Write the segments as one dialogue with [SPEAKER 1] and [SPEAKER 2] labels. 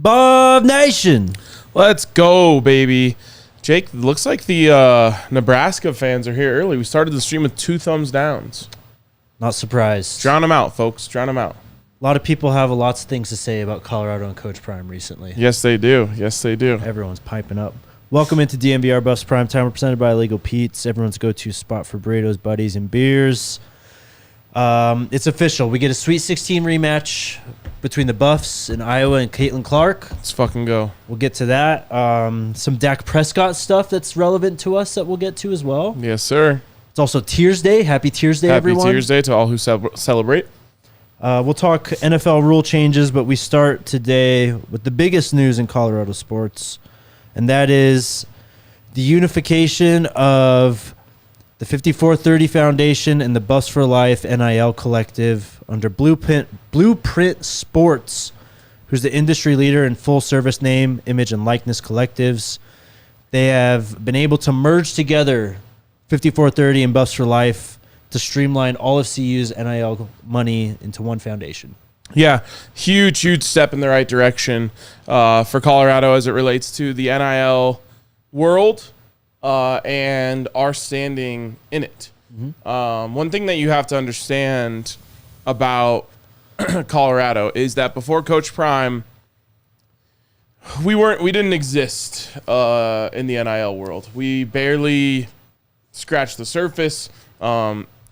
[SPEAKER 1] Buff Nation.
[SPEAKER 2] Let's go, baby. Jake, looks like the Nebraska fans are here early. We started the stream with 2 thumbs downs.
[SPEAKER 1] Not surprised.
[SPEAKER 2] Drown them out, folks. Drown them out.
[SPEAKER 1] A lot of people have lots of things to say about Colorado and Coach Prime recently.
[SPEAKER 2] Yes, they do. Yes, they do.
[SPEAKER 1] Everyone's piping up. Welcome into DNVR Buffs Prime Time. We're presented by Illegal Pete's, everyone's go-to spot for burritos, buddies, and beers. It's official. We get a Sweet 16 rematch between the Buffs and Iowa and Caitlin Clark.
[SPEAKER 2] Let's fucking go.
[SPEAKER 1] We'll get to that. Some Dak Prescott stuff that's relevant to us that we'll get to as well.
[SPEAKER 2] Yes, sir.
[SPEAKER 1] It's also Tiersday. Happy Tiersday, everyone.
[SPEAKER 2] Happy Tiersday to all who celebrate.
[SPEAKER 1] We'll talk NFL rule changes, but we start today with the biggest news in Colorado sports, and that is the unification of the 5430 Foundation and the Buffs4Life NIL collective under Blueprint Sports, who's the industry leader in full-service name, image, and likeness collectives. They have been able to merge together 5430 and Buffs4Life to streamline all of CU's NIL money into one foundation.
[SPEAKER 2] Yeah, huge step in the right direction for Colorado as it relates to the NIL world and our standing in it. Mm-hmm. One thing that you have to understand about Colorado is that before Coach Prime, we didn't exist in the NIL world. We barely scratched the surface.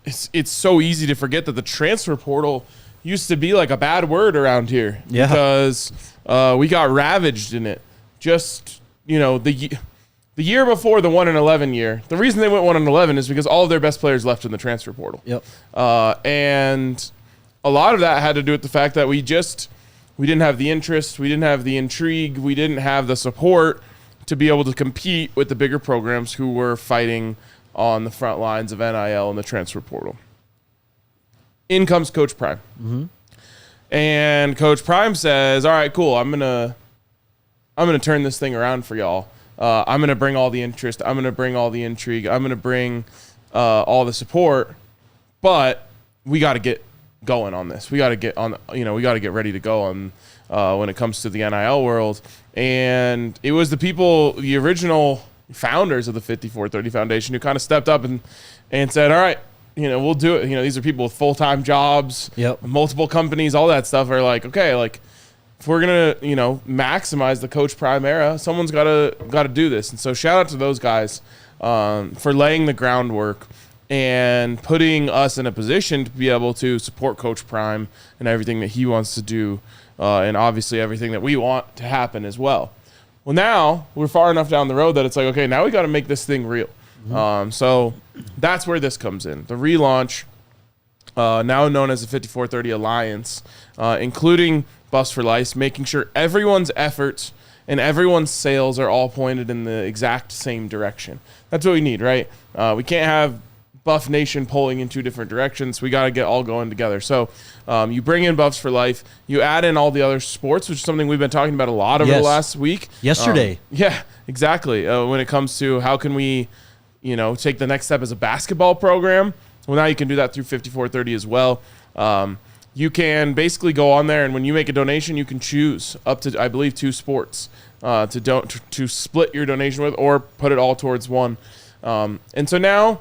[SPEAKER 2] It's so easy to forget that the transfer portal used to be like a bad word around here because we got ravaged in it. Just, the year before the 1-11 year, the reason they went 1-11 is because all of their best players left in the transfer portal.
[SPEAKER 1] Yep.
[SPEAKER 2] And a lot of that had to do with the fact that we didn't have the interest, we didn't have the intrigue, we didn't have the support to be able to compete with the bigger programs who were fighting on the front lines of NIL and the transfer portal. In comes Coach Prime. Mm-hmm. And Coach Prime says, all right, cool, I'm gonna turn this thing around for y'all. I'm going to bring all the interest. I'm going to bring all the intrigue. I'm going to bring all the support. But we got to get going on this. We got to get on, we got to get ready to go on when it comes to the NIL world. And it was the original founders of the 5430 Foundation who kind of stepped up and said, all right, we'll do it. These are people with full-time jobs, multiple companies, all that stuff are like, okay, like, if we're going to, maximize the Coach Prime era, someone's got to do this. And so shout out to those guys for laying the groundwork and putting us in a position to be able to support Coach Prime and everything that he wants to do, and obviously everything that we want to happen as well. Well, now we're far enough down the road that it's like, okay, now we got to make this thing real. Mm-hmm. So that's where this comes in. The relaunch, now known as the 5430 Alliance, including Buffs4Life, making sure everyone's efforts and everyone's sales are all pointed in the exact same direction. That's what we need, right? We can't have Buff Nation pulling in 2 different directions. We got to get all going together. So you bring in Buffs4Life, you add in all the other sports, which is something we've been talking about a lot over the last week.
[SPEAKER 1] Yesterday.
[SPEAKER 2] Yeah, exactly. When it comes to how can we, take the next step as a basketball program. Well, now you can do that through 5430 as well. You can basically go on there, and when you make a donation, you can choose up to, I believe, 2 sports to split your donation with, or put it all towards one. And so now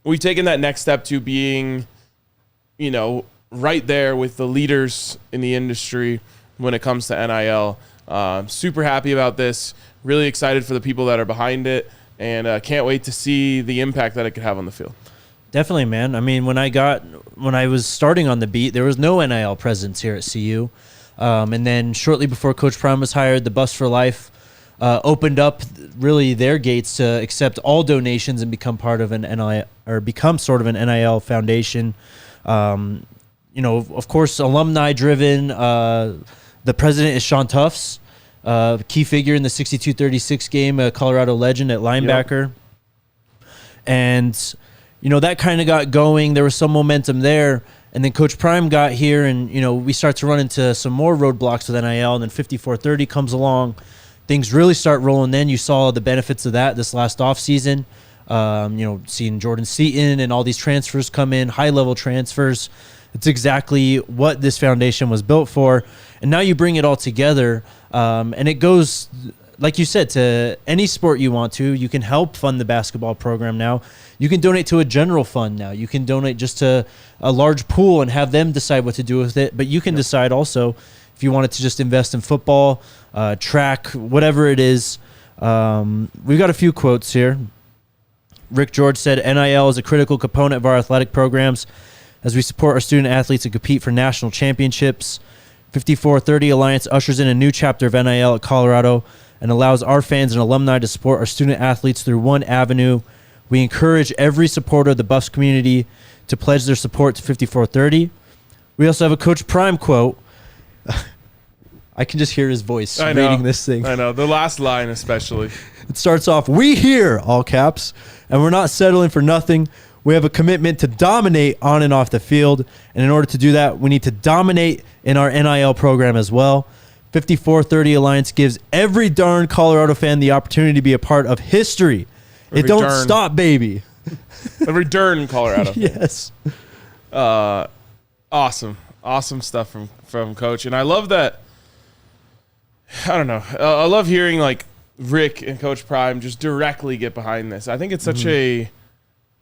[SPEAKER 2] we've taken that next step to being, right there with the leaders in the industry when it comes to NIL. Super happy about this. Really excited for the people that are behind it, and can't wait to see the impact that it could have on the field.
[SPEAKER 1] Definitely, man. I mean, when I was starting on the beat, there was no NIL presence here at CU. And then shortly before Coach Prime was hired, the Buffs4Life opened up really their gates to accept all donations and become part of an NIL, or become sort of an NIL foundation. Of course, alumni driven. The president is Sean Tufts, key figure in the 62-36 game, a Colorado legend at linebacker. Yep. And that kind of got going. There was some momentum there. And then Coach Prime got here, and, we start to run into some more roadblocks with NIL. And then 5430 comes along. Things really start rolling. Then you saw the benefits of that this last offseason. Seeing Jordan Seaton and all these transfers come in, high-level transfers. It's exactly what this foundation was built for. And now you bring it all together, and it goes, like you said, to any sport you want to. You can help fund the basketball program now. You can donate to a general fund now. You can donate just to a large pool and have them decide what to do with it. But you can decide also if you wanted to just invest in football, track, whatever it is. We've got a few quotes here. Rick George said, NIL is a critical component of our athletic programs as we support our student athletes and compete for national championships. 5430 Alliance ushers in a new chapter of NIL at Colorado and allows our fans and alumni to support our student athletes through one avenue. We encourage every supporter of the Buffs community to pledge their support to 5430. We also have a Coach Prime quote. I can just hear his voice reading this thing.
[SPEAKER 2] I know. The last line especially.
[SPEAKER 1] It starts off, "We here," all caps, "and we're not settling for nothing. We have a commitment to dominate on and off the field. And in order to do that, we need to dominate in our NIL program as well. 5430 Alliance gives every darn Colorado fan the opportunity to be a part of history. It don't stop, baby."
[SPEAKER 2] Every darn Colorado.
[SPEAKER 1] Yes.
[SPEAKER 2] Awesome stuff from Coach. And I love that. I don't know. I love hearing like Rick and Coach Prime just directly get behind this. I think it's such a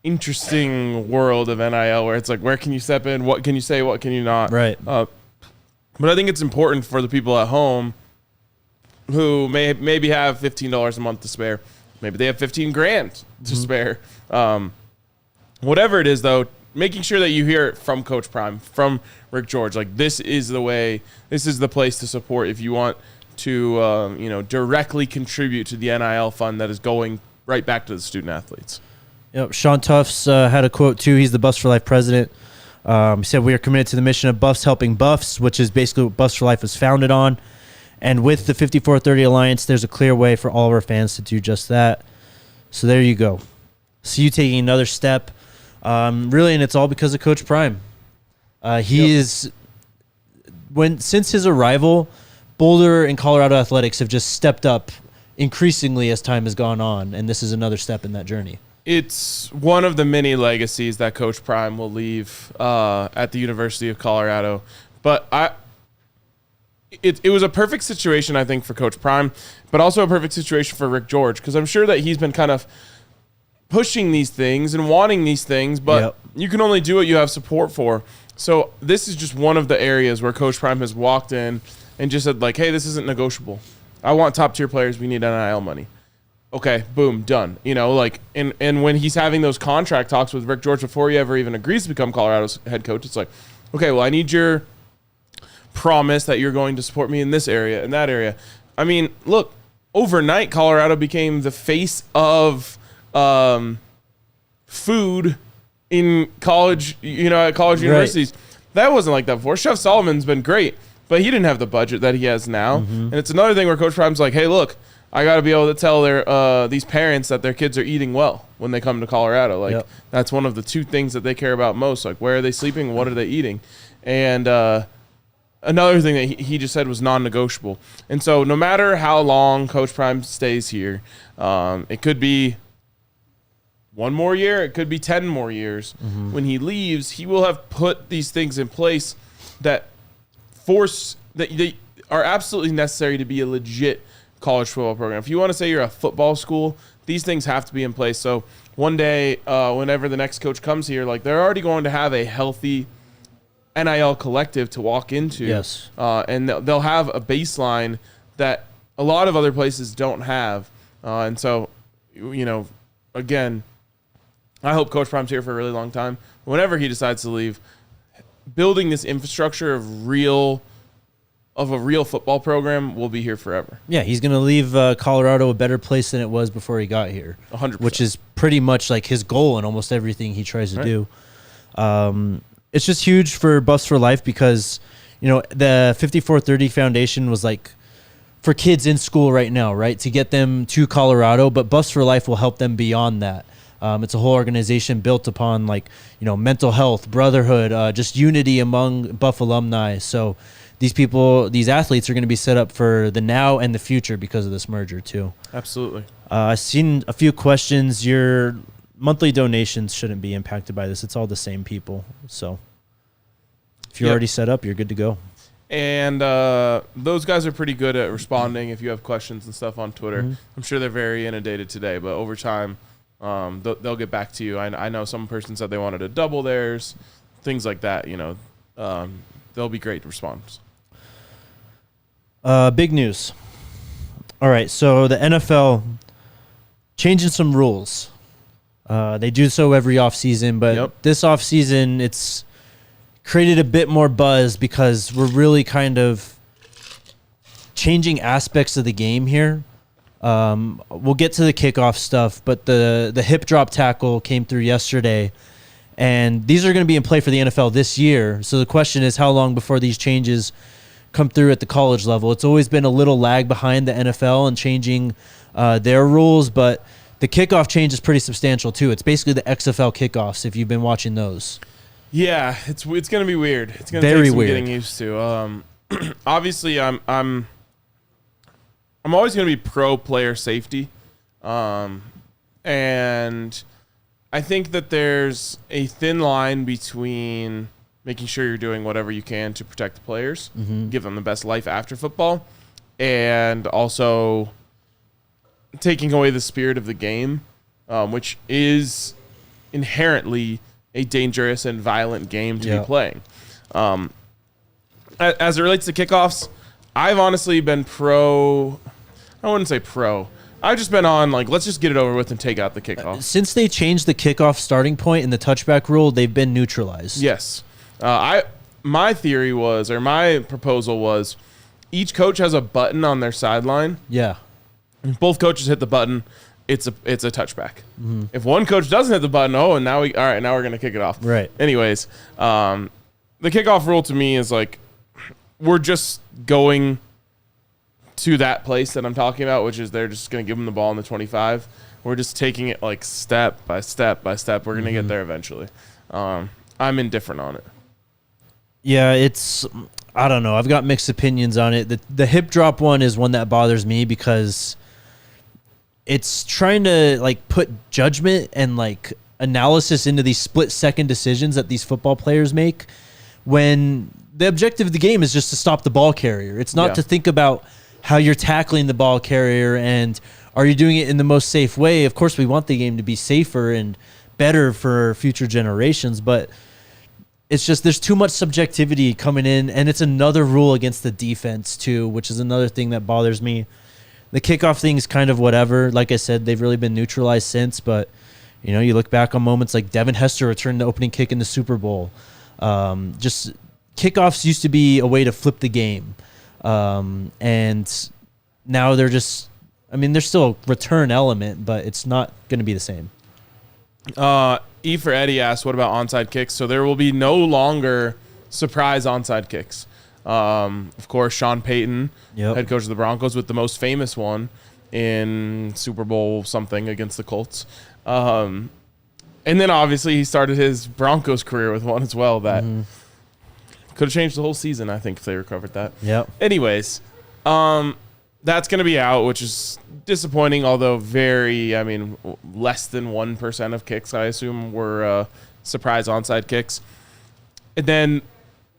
[SPEAKER 2] interesting world of NIL where it's like, where can you step in? What can you say? What can you not?
[SPEAKER 1] Right.
[SPEAKER 2] But I think it's important for the people at home who maybe have $15 a month to spare. Maybe they have $15,000 to spare. Whatever it is, though, making sure that you hear it from Coach Prime, from Rick George. Like, this is the way, this is the place to support if you want to, directly contribute to the NIL fund that is going right back to the student athletes.
[SPEAKER 1] Yep. Sean Tufts had a quote, too. He's the Buffs for Life president. He said, "We are committed to the mission of Buffs helping Buffs," which is basically what Buffs for Life was founded on. And with the 5430 Alliance, there's a clear way for all of our fans to do just that. So there you go. So you taking another step. Really, and it's all because of Coach Prime. Since his arrival, Boulder and Colorado athletics have just stepped up increasingly as time has gone on, and this is another step in that journey.
[SPEAKER 2] It's one of the many legacies that Coach Prime will leave at the University of Colorado. But it was a perfect situation, I think, for Coach Prime, but also a perfect situation for Rick George, because I'm sure that he's been kind of pushing these things and wanting these things, but you can only do what you have support for. So this is just one of the areas where Coach Prime has walked in and just said, like, hey, this isn't negotiable. I want top-tier players. We need NIL money. Okay, boom, done. And when he's having those contract talks with Rick George before he ever even agrees to become Colorado's head coach, it's like, okay, well, I need your promise that you're going to support me in this area and that area. I mean, look, overnight, Colorado became the face of food in college, at college universities. That wasn't like that before. Chef Solomon's been great, but he didn't have the budget that he has now. And it's another thing where Coach Prime's like, hey, look, I got to be able to tell these parents that their kids are eating well when they come to Colorado. That's one of the two things that they care about most. Like, where are they sleeping? What are they eating? And another thing that he just said was non-negotiable. And so no matter how long Coach Prime stays here, it could be one more year, it could be 10 more years. When he leaves, he will have put these things in place that they are absolutely necessary to be a legit college football program. If you want to say you're a football school, these things have to be in place. So one day, whenever the next coach comes here, they're already going to have a healthy NIL collective to walk into.
[SPEAKER 1] Yes.
[SPEAKER 2] And they'll have a baseline that a lot of other places don't have. And so, again, I hope Coach Prime's here for a really long time. Whenever he decides to leave, building this infrastructure of a real football program will be here forever. Yeah,
[SPEAKER 1] he's going to leave Colorado a better place than it was before he got here.
[SPEAKER 2] 100%.
[SPEAKER 1] Which is pretty much like his goal in almost everything he tries to do. It's just huge for Buffs for Life because, the 5430 Foundation was for kids in school right now, right? To get them to Colorado, but Buffs for Life will help them beyond that. It's a whole organization built upon mental health, brotherhood, just unity among Buff alumni. So these athletes are going to be set up for the now and the future because of this merger too.
[SPEAKER 2] Absolutely.
[SPEAKER 1] I've seen a few questions. Your monthly donations shouldn't be impacted by this. It's all the same people. So if you're already set up, you're good to go.
[SPEAKER 2] And those guys are pretty good at responding if you have questions and stuff on Twitter.
[SPEAKER 1] Mm-hmm.
[SPEAKER 2] I'm sure they're very inundated today, but over time, they'll get back to you. I know some person said they wanted to double theirs, things like that. They'll be great response.
[SPEAKER 1] Big news. All right, so the NFL changing some rules. They do so every offseason, but this offseason it's created a bit more buzz because we're really kind of changing aspects of the game here. We'll get to the kickoff stuff, but the hip drop tackle came through yesterday, and these are going to be in play for the NFL this year. So the question is, how long before these changes come through at the college level? It's always been a little lag behind the NFL and changing their rules, but the kickoff change is pretty substantial too. It's basically the XFL kickoffs if you've been watching those.
[SPEAKER 2] Yeah, it's going to be weird. It's going to take some getting used to. Obviously, I'm always going to be pro player safety, and I think that there's a thin line between making sure you're doing whatever you can to protect the players, give them the best life after football, and also taking away the spirit of the game, which is inherently a dangerous and violent game to be playing. As it relates to kickoffs, I've honestly been pro. I wouldn't say pro. I've just been on, let's just get it over with and take out the kickoff.
[SPEAKER 1] Since they changed the kickoff starting point and the touchback rule, they've been neutralized.
[SPEAKER 2] Yes. My theory was, or my proposal was, each coach has a button on their sideline.
[SPEAKER 1] Yeah.
[SPEAKER 2] If both coaches hit the button, it's a touchback. If one coach doesn't hit the button, now we're going to kick it off.
[SPEAKER 1] Right.
[SPEAKER 2] Anyways, the kickoff rule to me is we're just going to that place that I'm talking about, which is they're just going to give them the ball in the 25. We're just taking it step by step by step. We're going to get there eventually. I'm indifferent on it.
[SPEAKER 1] Yeah, I don't know. I've got mixed opinions on it. The hip drop one is one that bothers me because it's trying to put judgment and analysis into these split-second decisions that these football players make when the objective of the game is just to stop the ball carrier. It's not to think about how you're tackling the ball carrier and are you doing it in the most safe way. Of course, we want the game to be safer and better for future generations, but it's just there's too much subjectivity coming in, and it's another rule against the defense too, which is another thing that bothers me. The kickoff thing is kind of whatever. Like I said, they've really been neutralized since, but you look back on moments like Devin Hester returned the opening kick in the Super Bowl. Just kickoffs used to be a way to flip the game, and now they're just. There's still a return element, but it's not going to be the same.
[SPEAKER 2] E for Eddie asked, what about onside kicks? So there will be no longer surprise onside kicks. Of course, Sean Payton, head coach of the Broncos, with the most famous one in Super Bowl something against the Colts. And then obviously he started his Broncos career with one as well that could have changed the whole season, I think, if they recovered that.
[SPEAKER 1] Yep.
[SPEAKER 2] Anyways, that's going to be out, which is disappointing, although less than 1% of kicks, I assume, were surprise onside kicks. And then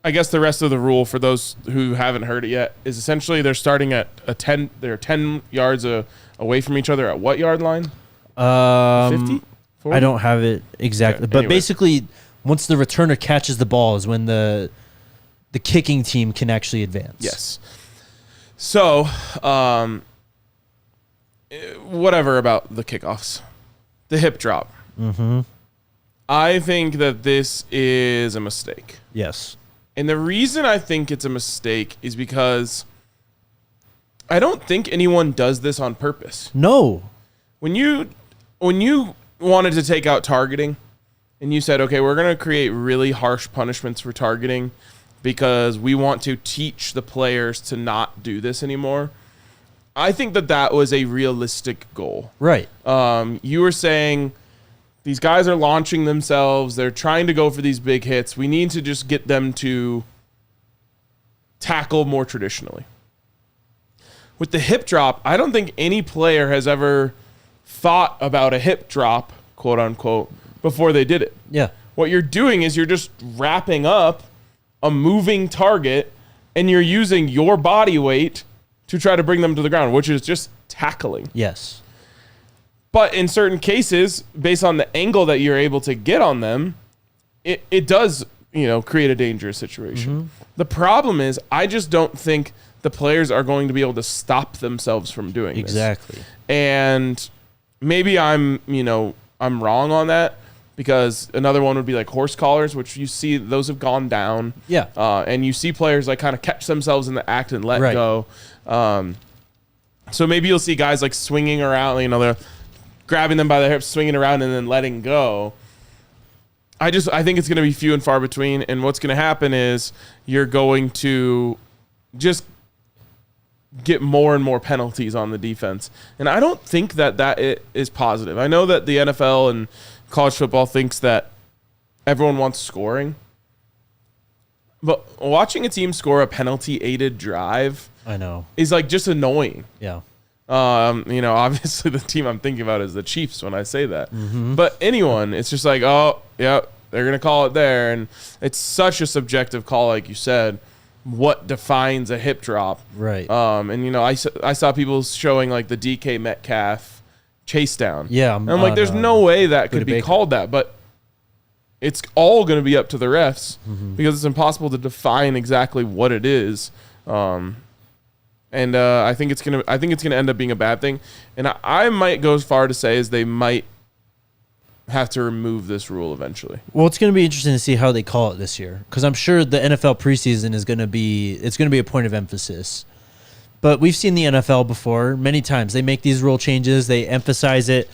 [SPEAKER 2] I guess the rest of the rule, for those who haven't heard it yet, is essentially they're starting at they're 10 yards away from each other at what yard line? 50?
[SPEAKER 1] I don't have it exactly. Okay, but basically, once the returner catches the ball is when the kicking team can actually advance.
[SPEAKER 2] Yes. So, whatever about the kickoffs. The hip drop. I think that this is a mistake.
[SPEAKER 1] Yes.
[SPEAKER 2] And the reason I think it's a mistake is because I don't think anyone does this on purpose.
[SPEAKER 1] No.
[SPEAKER 2] When you wanted to take out targeting and you said, okay, we're going to create really harsh punishments for targeting because we want to teach the players to not do this anymore, I think that was a realistic goal.
[SPEAKER 1] Right.
[SPEAKER 2] You were saying these guys are launching themselves. They're trying to go for these big hits. We need to just get them to tackle more traditionally. With the hip drop, I don't think any player has ever thought about a hip drop, quote unquote, before they did it.
[SPEAKER 1] Yeah.
[SPEAKER 2] What you're doing is you're just wrapping up a moving target and you're using your body weight to try to bring them to the ground, which is just tackling.
[SPEAKER 1] Yes.
[SPEAKER 2] But in certain cases, based on the angle that you're able to get on them, it does, create a dangerous situation. Mm-hmm. The problem is, I just don't think the players are going to be able to stop themselves from doing this.
[SPEAKER 1] Exactly.
[SPEAKER 2] And maybe I'm wrong on that, because another one would be like horse collars, which you see those have gone down.
[SPEAKER 1] Yeah.
[SPEAKER 2] And you see players like kind of catch themselves in the act and let go. So maybe you'll see guys like swinging around, they're grabbing them by the hips, swinging around, and then letting go. I think it's going to be few and far between. And what's going to happen is you're going to just get more and more penalties on the defense. And I don't think that is positive. I know that the NFL and college football thinks that everyone wants scoring. But watching a team score a penalty-aided drive,
[SPEAKER 1] I know,
[SPEAKER 2] is like just annoying.
[SPEAKER 1] Yeah.
[SPEAKER 2] Obviously the team I'm thinking about is the Chiefs when I say that. Mm-hmm. But anyone, it's just like, oh, yeah, they're going to call it there. And it's such a subjective call, like you said. What defines a hip drop?
[SPEAKER 1] Right.
[SPEAKER 2] I saw people showing like the DK Metcalf chase down.
[SPEAKER 1] Yeah.
[SPEAKER 2] And I'm like, there's no way that could be called that. But it's all going to be up to the refs, mm-hmm. because it's impossible to define exactly what it is. I think it's gonna end up being a bad thing. And I might go as far to say as they might have to remove this rule eventually.
[SPEAKER 1] Well, it's going to be interesting to see how they call it this year, because I'm sure the NFL preseason is going to be a point of emphasis. But we've seen the NFL before many times. They make these rule changes. They emphasize it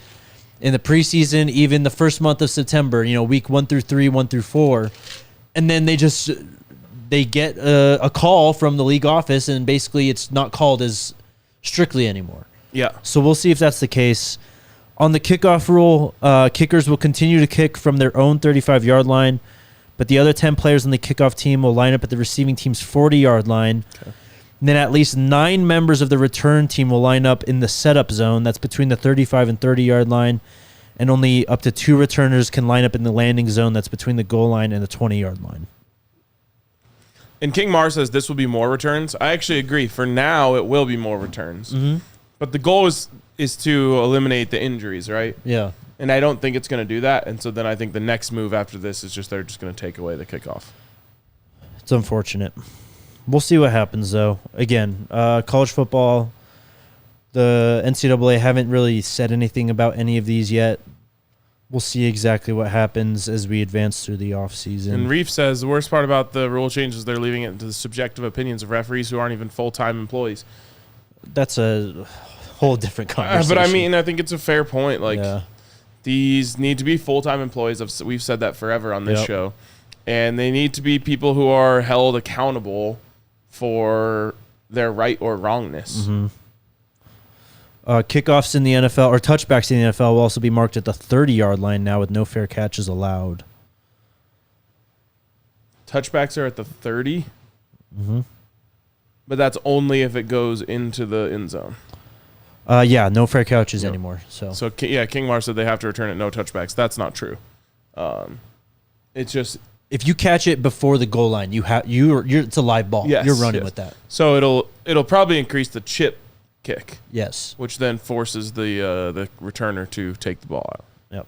[SPEAKER 1] in the preseason, even the first month of September, week 1 through 3, 1 through 4. And then they get a call from the league office, and basically it's not called as strictly anymore.
[SPEAKER 2] Yeah.
[SPEAKER 1] So we'll see if that's the case. On the kickoff rule, kickers will continue to kick from their own 35-yard line, but the other 10 players on the kickoff team will line up at the receiving team's 40-yard line. Okay. And then at least 9 members of the return team will line up in the setup zone. That's between the 35 and 30-yard line. And only up to 2 returners can line up in the landing zone. That's between the goal line and the 20-yard line.
[SPEAKER 2] And King Mar says this will be more returns. I actually agree. For now, it will be more returns. Mm-hmm. But the goal is to eliminate the injuries, right?
[SPEAKER 1] Yeah.
[SPEAKER 2] And I don't think it's going to do that. And so then I think the next move after this is they're just going to take away the kickoff.
[SPEAKER 1] It's unfortunate. We'll see what happens, though. Again, college football, the NCAA haven't really said anything about any of these yet. We'll see exactly what happens as we advance through the offseason.
[SPEAKER 2] And Reef says the worst part about the rule change is they're leaving it to the subjective opinions of referees who aren't even full-time employees.
[SPEAKER 1] That's a whole different conversation.
[SPEAKER 2] But I think it's a fair point. These need to be full-time employees. We've said that forever on this show. And they need to be people who are held accountable for their right or wrongness.
[SPEAKER 1] Mm-hmm. Kickoffs in the NFL, or touchbacks in the NFL, will also be marked at the 30-yard line now with no fair catches allowed.
[SPEAKER 2] Touchbacks are at the 30?
[SPEAKER 1] Mm-hmm.
[SPEAKER 2] But that's only if it goes into the end zone.
[SPEAKER 1] No fair catches anymore. So
[SPEAKER 2] King Mar said they have to return it, no touchbacks. That's not true. It's just...
[SPEAKER 1] If you catch it before the goal line, it's a live ball.
[SPEAKER 2] Yes,
[SPEAKER 1] you're running with that.
[SPEAKER 2] So it'll probably increase the chip kick.
[SPEAKER 1] Yes.
[SPEAKER 2] Which then forces the returner to take the ball out.
[SPEAKER 1] Yep.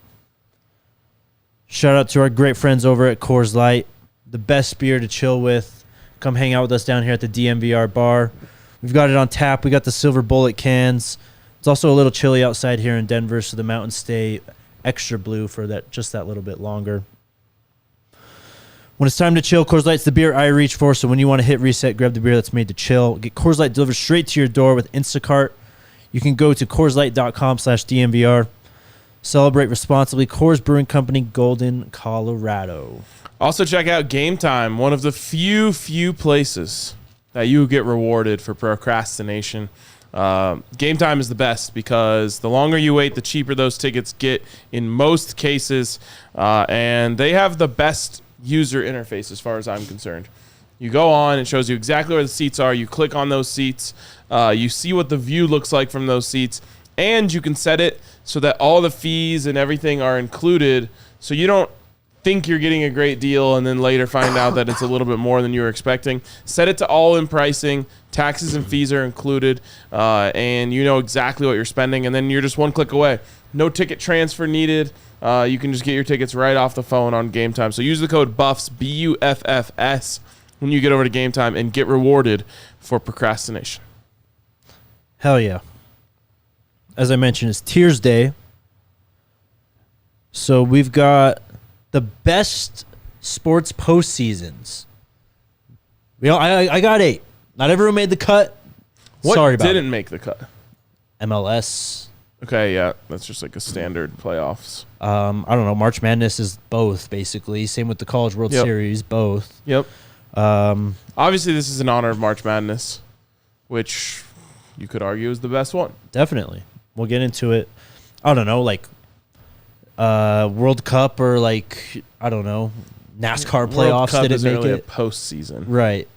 [SPEAKER 1] Shout out to our great friends over at Coors Light, the best beer to chill with. Come hang out with us down here at the DNVR bar. We've got it on tap. We got the silver bullet cans. It's also a little chilly outside here in Denver, so the mountains stay extra blue for that little bit longer. When it's time to chill, Coors Light's the beer I reach for, so when you want to hit reset, grab the beer that's made to chill. Get Coors Light delivered straight to your door with Instacart. You can go to CoorsLight.com/DNVR. Celebrate responsibly. Coors Brewing Company, Golden, Colorado.
[SPEAKER 2] Also check out Game Time, one of the few places that you get rewarded for procrastination. Game Time is the best because the longer you wait, the cheaper those tickets get in most cases. And they have the best user interface as far as I'm concerned. You go on, it shows you exactly where the seats are. You click on those seats. You see what the view looks like from those seats. And you can set it so that all the fees and everything are included so you don't think you're getting a great deal and then later find out that it's a little bit more than you were expecting. Set it to all in pricing. Taxes and fees are included, and you know exactly what you're spending, and then you're just one click away. No ticket transfer needed. You can just get your tickets right off the phone on Game Time. So use the code BUFFS, BUFFS, when you get over to Game Time and get rewarded for procrastination.
[SPEAKER 1] Hell yeah. As I mentioned, it's Tiersday. So we've got the best sports postseasons. I got 8. Not everyone made the cut.
[SPEAKER 2] What
[SPEAKER 1] Sorry about
[SPEAKER 2] didn't make the cut?
[SPEAKER 1] MLS.
[SPEAKER 2] Okay, yeah, that's just like a standard playoffs.
[SPEAKER 1] I don't know. March Madness is both, basically. Same with the College World Series, both.
[SPEAKER 2] Yep. Obviously, this is in honor of March Madness, which you could argue is the best one.
[SPEAKER 1] Definitely. We'll get into it. I don't know, like World Cup or like, I don't know, NASCAR playoffs.
[SPEAKER 2] World Cup
[SPEAKER 1] didn't make
[SPEAKER 2] really
[SPEAKER 1] it.
[SPEAKER 2] A postseason.
[SPEAKER 1] Right.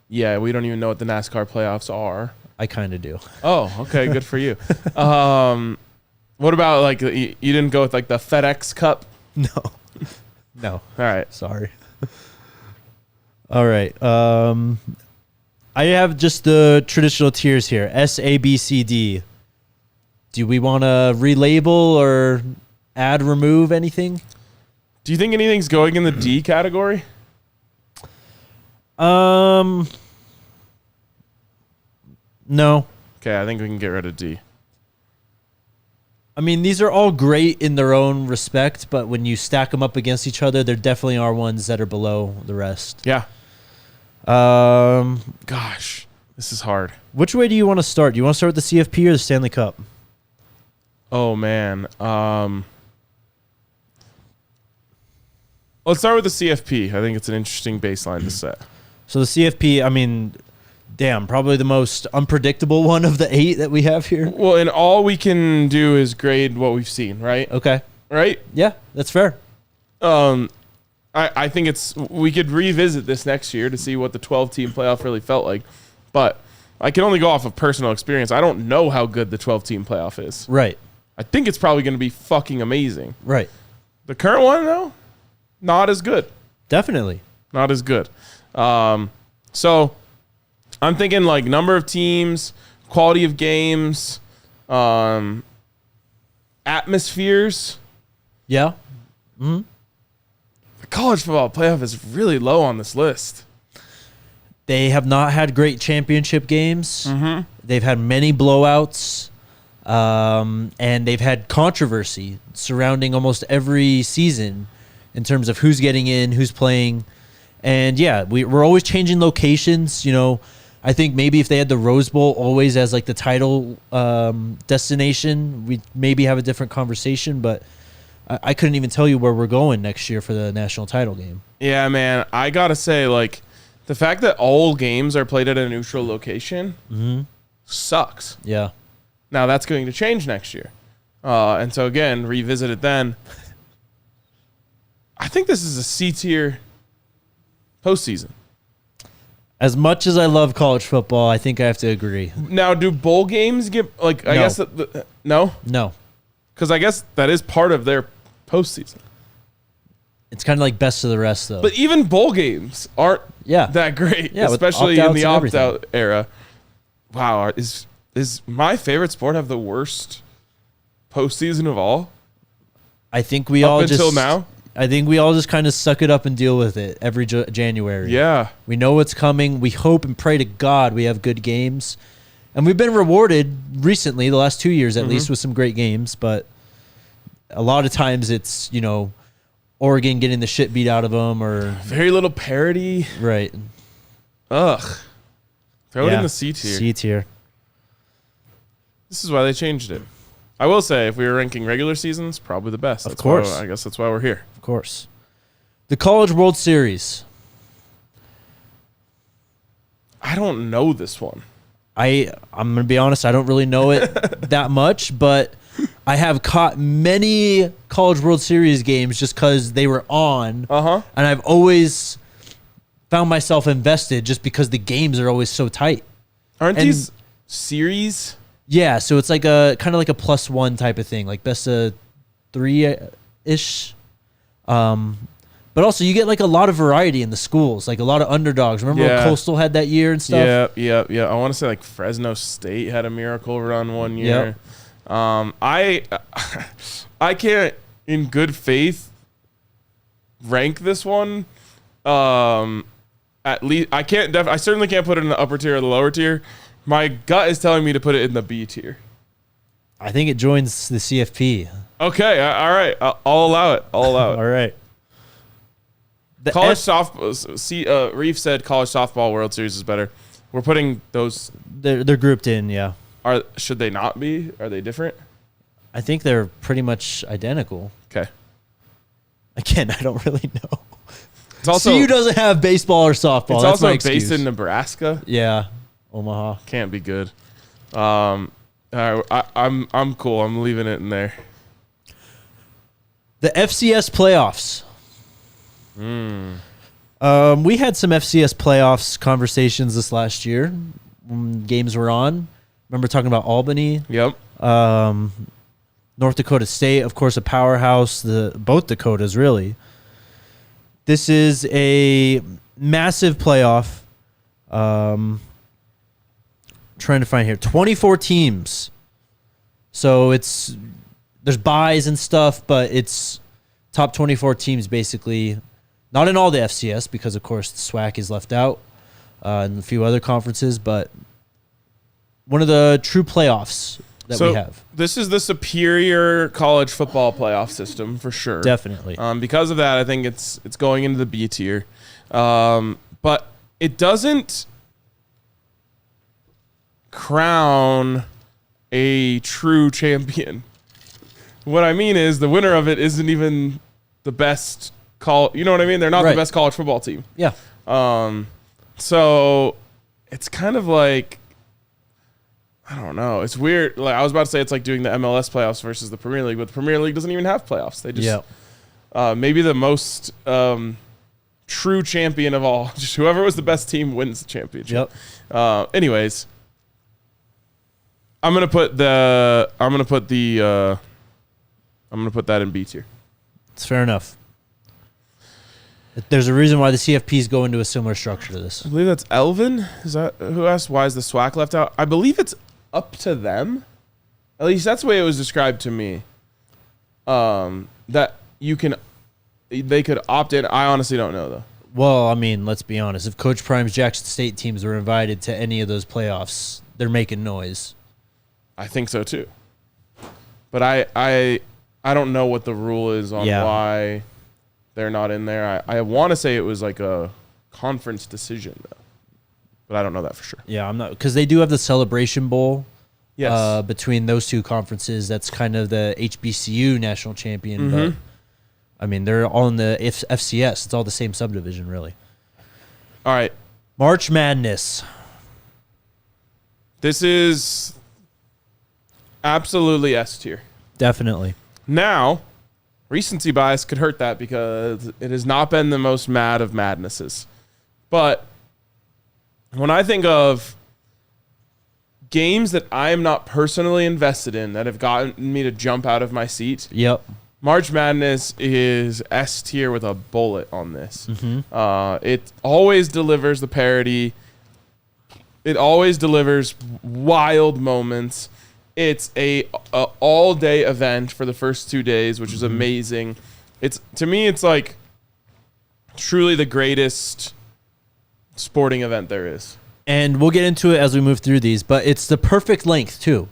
[SPEAKER 2] Yeah, we don't even know what the NASCAR playoffs are.
[SPEAKER 1] I kind of do.
[SPEAKER 2] Oh, okay, good for you. What about like you didn't go with like the FedEx Cup?
[SPEAKER 1] No.
[SPEAKER 2] All right.
[SPEAKER 1] Sorry. All right. I have just the traditional tiers here. S, A, B, C, D. Do we want to relabel or add, remove anything?
[SPEAKER 2] Do you think anything's going in the D category?
[SPEAKER 1] No.
[SPEAKER 2] Okay, I think we can get rid of D.
[SPEAKER 1] I mean, these are all great in their own respect, but when you stack them up against each other, there definitely are ones that are below the rest.
[SPEAKER 2] Yeah. Gosh, this is hard.
[SPEAKER 1] Which way do you want to start? Do you want to start with the CFP or the Stanley Cup?
[SPEAKER 2] Oh, man. Let's start with the CFP. I think it's an interesting baseline to set.
[SPEAKER 1] So the CFP, I mean, damn, probably the most unpredictable one of the 8 that we have here.
[SPEAKER 2] Well, and all we can do is grade what we've seen, right?
[SPEAKER 1] Okay.
[SPEAKER 2] Right?
[SPEAKER 1] Yeah, that's fair.
[SPEAKER 2] I think we could revisit this next year to see what the 12-team playoff really felt like. But I can only go off of personal experience. I don't know how good the 12-team playoff is.
[SPEAKER 1] Right.
[SPEAKER 2] I think it's probably going to be fucking amazing.
[SPEAKER 1] Right.
[SPEAKER 2] The current one, though, not as good.
[SPEAKER 1] Definitely.
[SPEAKER 2] Not as good. So I'm thinking like number of teams, quality of games, atmospheres.
[SPEAKER 1] Yeah. Mm-hmm.
[SPEAKER 2] The college football playoff is really low on this list.
[SPEAKER 1] They have not had great championship games.
[SPEAKER 2] Mm-hmm.
[SPEAKER 1] They've had many blowouts, and they've had controversy surrounding almost every season in terms of who's getting in, who's playing. And, yeah, we're always changing locations. You know, I think maybe if they had the Rose Bowl always as, like, the title destination, we'd maybe have a different conversation. But I couldn't even tell you where we're going next year for the national title game.
[SPEAKER 2] Yeah, man. I got to say, like, the fact that all games are played at a neutral location sucks.
[SPEAKER 1] Yeah.
[SPEAKER 2] Now, that's going to change next year. And so, again, revisit it then. I think this is a C-tier postseason.
[SPEAKER 1] As much as I love college football, I think I have to agree.
[SPEAKER 2] Now, do bowl games get, like, I
[SPEAKER 1] No.
[SPEAKER 2] guess, no?
[SPEAKER 1] No.
[SPEAKER 2] Because I guess that is part of their postseason.
[SPEAKER 1] It's kind of like best of the rest, though.
[SPEAKER 2] But even bowl games aren't that great,
[SPEAKER 1] Yeah, with
[SPEAKER 2] especially in the
[SPEAKER 1] opt-outs and
[SPEAKER 2] opt-out era. Wow, is my favorite sport have the worst postseason of all?
[SPEAKER 1] I think we all
[SPEAKER 2] until now.
[SPEAKER 1] I think we all just kind of suck it up and deal with it every January.
[SPEAKER 2] Yeah.
[SPEAKER 1] We know what's coming. We hope and pray to God we have good games. And we've been rewarded recently, the last 2 years at least, with some great games. But a lot of times it's, you know, Oregon getting the shit beat out of them or...
[SPEAKER 2] Very little parity.
[SPEAKER 1] Right.
[SPEAKER 2] Ugh. Throw it in the C tier.
[SPEAKER 1] C tier.
[SPEAKER 2] This is why they changed it. I will say, if we were ranking regular seasons, probably the best.
[SPEAKER 1] Of course.
[SPEAKER 2] I guess that's why we're here.
[SPEAKER 1] Of course. The College World Series.
[SPEAKER 2] I don't know this one.
[SPEAKER 1] I'm going to be honest, I don't really know it that much, but I have caught many College World Series games just because they were on.
[SPEAKER 2] Uh-huh.
[SPEAKER 1] And I've always found myself invested just because the games are always so tight.
[SPEAKER 2] Aren't these series?
[SPEAKER 1] Yeah, so it's like a kind of like a +1 type of thing, like best of 3-ish. But also, you get like a lot of variety in the schools, like a lot of underdogs. Remember when Coastal had that year and stuff?
[SPEAKER 2] Yeah. I want to say like Fresno State had a miracle run one year. Yep. I can't, in good faith, rank this one. At least I can't. I certainly can't put it in the upper tier or the lower tier. My gut is telling me to put it in the B tier.
[SPEAKER 1] I think it joins the CFP.
[SPEAKER 2] Okay, all right. I'll allow it. All
[SPEAKER 1] right.
[SPEAKER 2] College softball. Reef said college softball World Series is better. We're putting those.
[SPEAKER 1] They're grouped in, yeah.
[SPEAKER 2] Should they not be? Are they different?
[SPEAKER 1] I think they're pretty much identical.
[SPEAKER 2] Okay.
[SPEAKER 1] Again, I don't really know.
[SPEAKER 2] It's also
[SPEAKER 1] CU doesn't have baseball or softball.
[SPEAKER 2] It's
[SPEAKER 1] That's
[SPEAKER 2] also based in Nebraska.
[SPEAKER 1] Yeah, Omaha.
[SPEAKER 2] Can't be good. I'm cool. I'm leaving it in there.
[SPEAKER 1] The FCS playoffs. We had some FCS playoffs conversations this last year when games were on. Remember talking about Albany?
[SPEAKER 2] Yep.
[SPEAKER 1] North Dakota State, of course, a powerhouse. Both Dakotas, really. This is a massive playoff. Trying to find here 24 teams. So there's buys and stuff, but it's top 24 teams basically. Not in all the FCS because, of course, the SWAC is left out and a few other conferences, but one of the true playoffs that we have.
[SPEAKER 2] This is the superior college football playoff system for sure.
[SPEAKER 1] Definitely.
[SPEAKER 2] Because of that, I think it's going into the B tier. But it doesn't crown a true champion. What I mean is the winner of it isn't even the best you know what I mean? They're not the best college football team.
[SPEAKER 1] Yeah.
[SPEAKER 2] So it's kind of like, I don't know. It's weird. Like I was about to say, it's like doing the MLS playoffs versus the Premier League, but the Premier League doesn't even have playoffs. They just maybe the most true champion of all. Just whoever was the best team wins the championship.
[SPEAKER 1] Yep.
[SPEAKER 2] Anyways, I'm gonna put that in B tier.
[SPEAKER 1] It's fair enough. There's a reason why the CFPs go into a similar structure to this.
[SPEAKER 2] I believe that's Elvin. Is that who asked why is the SWAC left out? I believe it's up to them. At least that's the way it was described to me. That they could opt in. I honestly don't know though.
[SPEAKER 1] Well, I mean, let's be honest. If Coach Prime's Jackson State teams were invited to any of those playoffs, they're making noise.
[SPEAKER 2] I think so too. But I don't know what the rule is on why they're not in there. I want to say it was like a conference decision, though. But I don't know that for sure. Yeah,
[SPEAKER 1] I'm not, because they do have the Celebration Bowl.
[SPEAKER 2] Yes.
[SPEAKER 1] Between those two conferences, that's kind of the HBCU national champion. But I mean, they're all in the FCS. It's all the same subdivision, really.
[SPEAKER 2] All right,
[SPEAKER 1] March Madness.
[SPEAKER 2] This is absolutely S tier.
[SPEAKER 1] Definitely.
[SPEAKER 2] Now, recency bias could hurt that because it has not been the most mad of madnesses. But when I think of games that I am not personally invested in that have gotten me to jump out of my seat, March Madness is S tier with a bullet on this. It always delivers the parody. It always delivers wild moments. It's a all-day event for the first 2 days, which is amazing. To me, it's like truly the greatest sporting event there is.
[SPEAKER 1] And we'll get into it as we move through these, but it's the perfect length, too.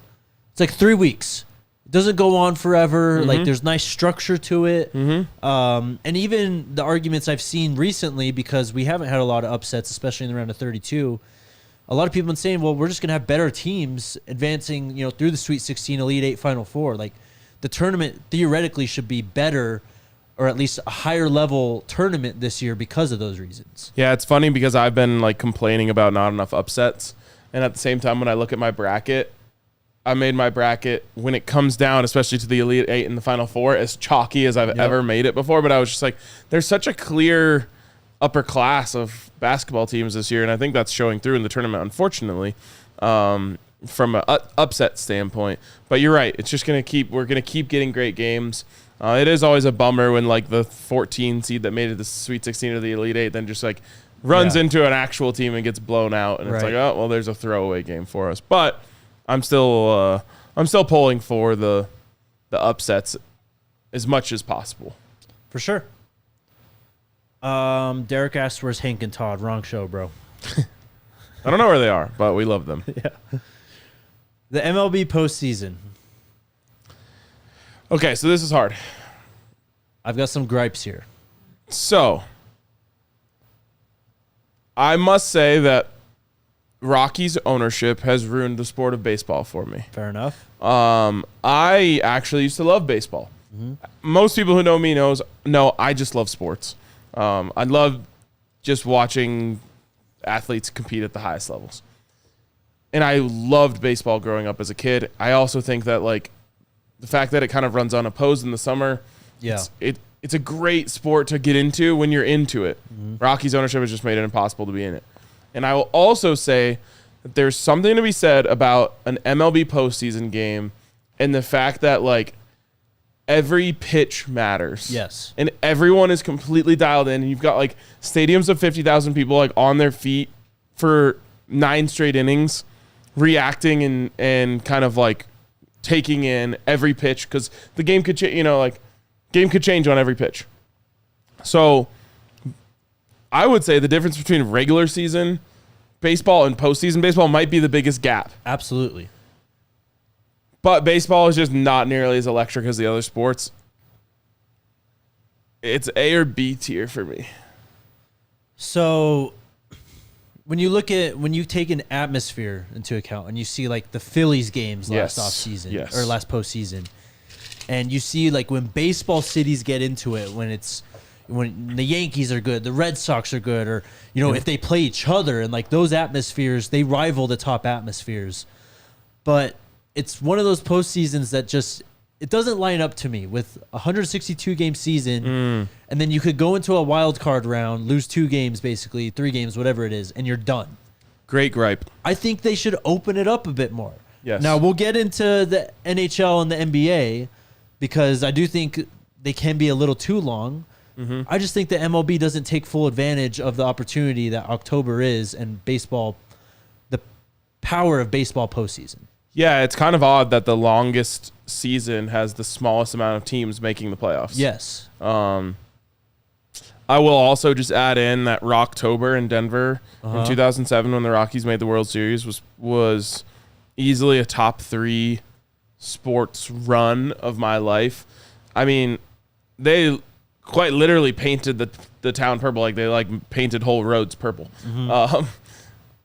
[SPEAKER 1] It's like 3 weeks. It doesn't go on forever. Like, there's nice structure to it. And even the arguments I've seen recently, because we haven't had a lot of upsets, especially in the round of 32, a lot of people have been saying, well, we're just going to have better teams advancing, through the Sweet 16, Elite 8, Final 4. Like, the tournament theoretically should be better, or at least a higher level tournament this year because of those reasons.
[SPEAKER 2] Yeah, it's funny because I've been like complaining about not enough upsets. And at the same time, when I look at my bracket, I made my bracket when it comes down, especially to the Elite 8 and the Final 4, as chalky as I've ever made it before. But I was just like, there's such a clear upper class of basketball teams this year, and I think that's showing through in the tournament, unfortunately, from an upset standpoint. But you're right; it's just we're gonna keep getting great games. It is always a bummer when like the 14 seed that made it the Sweet 16 or the Elite Eight then just like runs into an actual team and gets blown out, and it's like, oh well, there's a throwaway game for us. But I'm still pulling for the upsets as much as possible.
[SPEAKER 1] For sure. Derek asked, where's Hank and Todd? Wrong show, bro.
[SPEAKER 2] I don't know where they are, but we love them.
[SPEAKER 1] Yeah. The MLB postseason.
[SPEAKER 2] Okay, so this is hard.
[SPEAKER 1] I've got some gripes here.
[SPEAKER 2] So, I must say that Rocky's ownership has ruined the sport of baseball for me.
[SPEAKER 1] Fair enough.
[SPEAKER 2] I actually used to love baseball. Mm-hmm. Most people who know me know I just love sports. I love just watching athletes compete at the highest levels. And I loved baseball growing up as a kid. I also think that like the fact that it kind of runs unopposed in the summer, it's a great sport to get into when you're into it. Mm-hmm. Rocky's ownership has just made it impossible to be in it. And I will also say that there's something to be said about an MLB postseason game and the fact that like every pitch matters.
[SPEAKER 1] Yes. And
[SPEAKER 2] everyone is completely dialed in, and you've got like stadiums of 50,000 people like on their feet for 9 straight innings, reacting and kind of like taking in every pitch, because the game could game could change on every pitch. So I would say the difference between regular season baseball and postseason baseball might be the biggest gap.
[SPEAKER 1] Absolutely.
[SPEAKER 2] But baseball is just not nearly as electric as the other sports. It's A or B tier for me.
[SPEAKER 1] So when you take an atmosphere into account and you see like the Phillies games last offseason or last postseason, and you see like when baseball cities get into it, when the Yankees are good, the Red Sox are good, or if they play each other, and like those atmospheres, they rival the top atmospheres. But it's one of those postseasons that it doesn't line up to me with a 162 game season, and then you could go into a wild card round, lose 2 games, basically 3 games, whatever it is, and you're done.
[SPEAKER 2] Great gripe.
[SPEAKER 1] I think they should open it up a bit more.
[SPEAKER 2] Yes.
[SPEAKER 1] Now we'll get into the NHL and the NBA because I do think they can be a little too long. Mm-hmm. I just think the MLB doesn't take full advantage of the opportunity that October is and baseball, the power of baseball postseason.
[SPEAKER 2] Yeah, it's kind of odd that the longest season has the smallest amount of teams making the playoffs.
[SPEAKER 1] Yes.
[SPEAKER 2] I will also just add in that Rocktober in Denver in 2007 when the Rockies made the World Series was easily a top 3 sports run of my life. I mean, they quite literally painted the town purple. Like they like painted whole roads purple. Mm-hmm.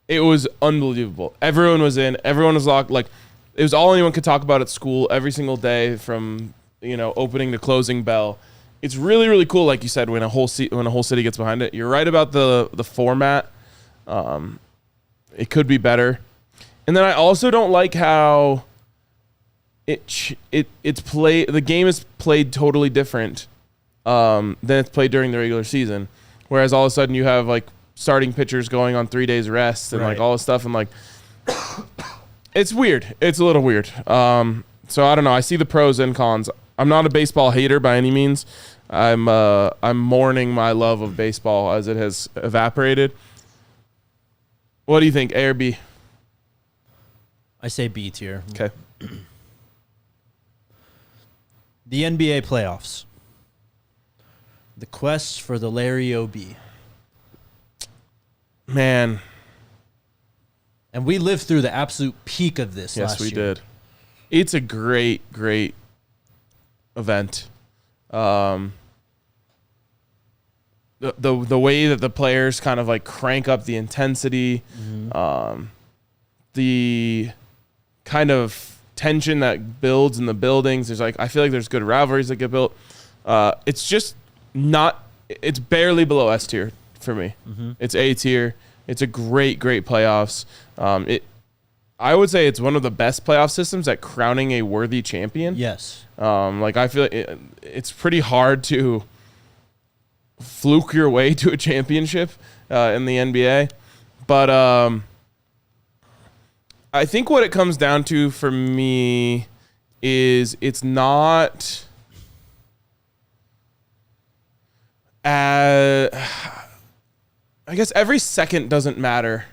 [SPEAKER 2] It was unbelievable. Everyone was in. Everyone was locked. Like it was all anyone could talk about at school every single day from opening to closing bell. It's really, really cool. Like you said, when a whole city gets behind it. You're right about the format. It could be better. And then I also don't like how it's played. The game is played totally different than it's played during the regular season. Whereas all of a sudden you have like starting pitchers going on 3 days rest and like all this stuff, and like it's weird. It's a little weird. So I don't know. I see the pros and cons. I'm not a baseball hater by any means. I'm mourning my love of baseball as it has evaporated. What do you think, A or B?
[SPEAKER 1] I say B tier.
[SPEAKER 2] Okay.
[SPEAKER 1] The NBA playoffs. The quest for the Larry O.B.
[SPEAKER 2] Man.
[SPEAKER 1] And we lived through the absolute peak of this last year.
[SPEAKER 2] Yes, we did. It's a great, great event. The way that the players kind of like crank up the intensity, the kind of tension that builds in the buildings. I feel like there's good rivalries that get built. It's just it's barely below S tier for me. Mm-hmm. It's A tier. It's a great, great playoffs. I would say it's one of the best playoff systems at crowning a worthy champion.
[SPEAKER 1] Yes.
[SPEAKER 2] I feel it's pretty hard to fluke your way to a championship in the NBA. But I think what it comes down to for me is it's not I guess every second doesn't matter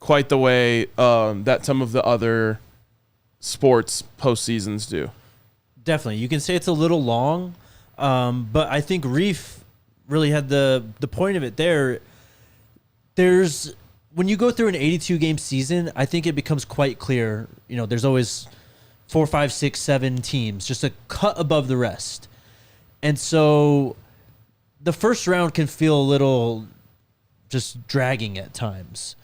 [SPEAKER 2] quite the way that some of the other sports postseasons do.
[SPEAKER 1] Definitely. You can say it's a little long, but I think Reef really had the point of it there. When you go through an 82-game season, I think it becomes quite clear, there's always 4, 5, 6, 7 teams, just a cut above the rest. And so the first round can feel a little just dragging at times.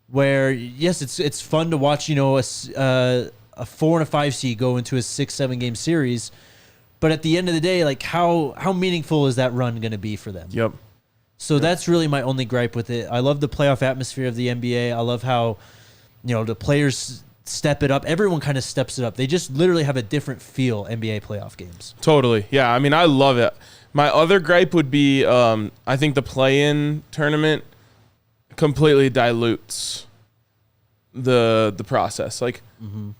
[SPEAKER 1] Where, yes, it's fun to watch, a 4 and a 5 seed go into a 6-7 game series, but at the end of the day, like how meaningful is that run going to be for them?
[SPEAKER 2] Yep.
[SPEAKER 1] So that's really my only gripe with it. I love the playoff atmosphere of the NBA. I love how the players step it up. Everyone kind of steps it up. They just literally have a different feel, NBA playoff games.
[SPEAKER 2] Totally. Yeah, I mean, I love it. My other gripe would be I think the play-in tournament completely dilutes the process. Like,